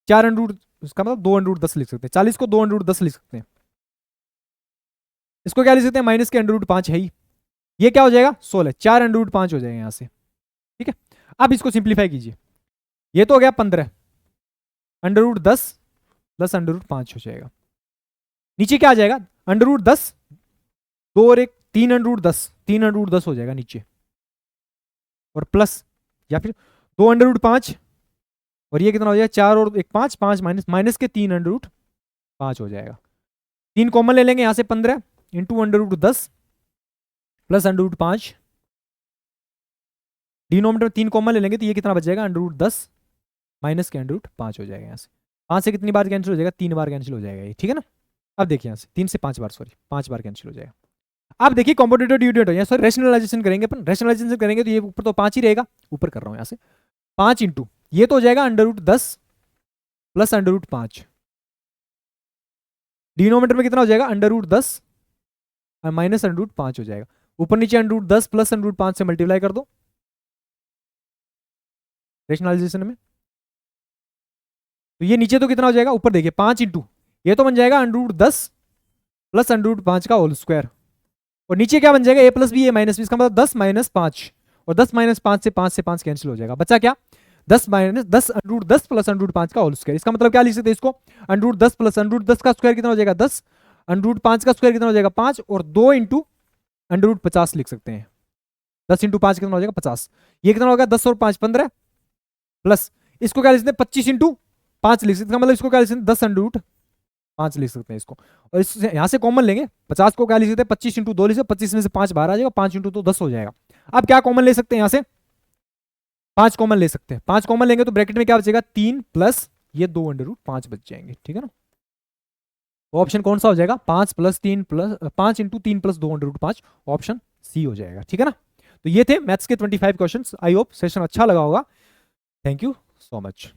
4 अंडर रूट, इसका मतलब 2 अंडर रूट 10 लिख सकते हैं, 40 को 2 अंडर रूट 10 लिख सकते हैं, इसको क्या लिख सकते हैं माइनस के अंडर रूट 5 है ही, ये क्या हो जाएगा 16, 4 अंडर रूट 5 हो जाएगा यहाँ से। ठीक है, अब इसको सिंप्लीफाई कीजिए, ये तो हो गया 15 under root 10 plus under root 5 हो जाएगा, नीचे क्या आ जाएगा अंडर रूट 10, 2 और 1 3 अंडर रूट 10, 3 अंडर रूट 10 हो जाएगा नीचे, और प्लस या फिर 2 अंडर रूट 5, और ये कितना हो जाएगा 4 और 1 5, 5 माइनस माइनस के 3 अंडर रूट 5 हो जाएगा। 3 कॉमन ले लेंगे यहां से 15 into under root 10 plus under root 5, denominator में 3 कॉमन ले लेंगे तो ये कितना बच जाएगा अंडर रूट 10 माइनस के अंडर रूट 5 हो जाएगा यहाँ से। 5 से कितनी बार कैंसिल हो जाएगा 3 बार कैंसिल हो जाएगा ये। ठीक है ना, अब देखिए यहाँ से 3 से 5 बार, सॉरी 5 बार कैंसिल हो जाएगा। अब देखिए कॉम्पोटेटिव डिविडेंड हो जाए, सॉरी रेशनलाइजेशन करेंगे अपन, रेशनलाइजेशन करेंगे तो ये ऊपर तो 5 ही रहेगा, ऊपर कर रहा हूँ यहाँ से 5 इंटू ये तो हो जाएगा under root 10 plus under root 5, denominator में कितना हो जाएगा अंडर रूट 10 और माइनस अंडर रूट 5 हो जाएगा, ऊपर नीचे under root 10 plus under root 5 से मल्टीप्लाई कर दो रेशनलाइजेशन में, तो ये नीचे तो कितना हो जाएगा ऊपर देखिए 5 इंटू ये तो बन जाएगा under root 10 plus under root 5 का होल स्क्वायर, और नीचे क्या बन जाएगा A plus B A minus B, इसका मतलब 10 माइनस 5, और 10 माइनस 5 से 5 कैंसिल हो जाएगा, बचा क्या 10 minus 10 under root 10 plus under root 5 का होल स्क्वायर। इसका मतलब क्या लिख सकते हैं इसको under root 10 plus under root 10 का स्क्वायर कितना हो जाएगा 10, अंडर रूट 5 का स्क्वायर कितना हो जाएगा 5, और 2 इंटू अंडर रूट 50 लिख सकते हैं, 10 इंटू 5 कितना हो जाएगा 50, ये कितना होगा 10 और 5 15, प्लस इसको क्या लिख सकते हैं 25 इंटू 5 लिख सकते हैं, मतलब इसको क्या लिख सकते हैं 10 अंडर रूट 5 लिख सकते हैं इसको, और इससे यहां से कॉमन लेंगे 50 को क्या लिख सकते हैं 25 इंटू 2 लिख सकते हैं, 25 में से 5 बाहर आ जाएगा, 5 इंटू तो 10 हो जाएगा। अब क्या कॉमन ले सकते हैं यहां से 5 कॉमन ले सकते हैं, 5 कॉमन लेंगे तो ब्रैकेट में क्या बचेगा 3 प्लस ये 2 अंडर रूट 5 बच जाएंगे। ठीक है ना, तो ऑप्शन कौन सा हो जाएगा 5 plus 3 plus 5 into 3 plus 2 under root 5, option C हो जाएगा। ठीक है ना, तो ये थे मैथ्स के 25 क्वेश्चंस, आई होप सेशन अच्छा लगा होगा, थैंक यू सो मच।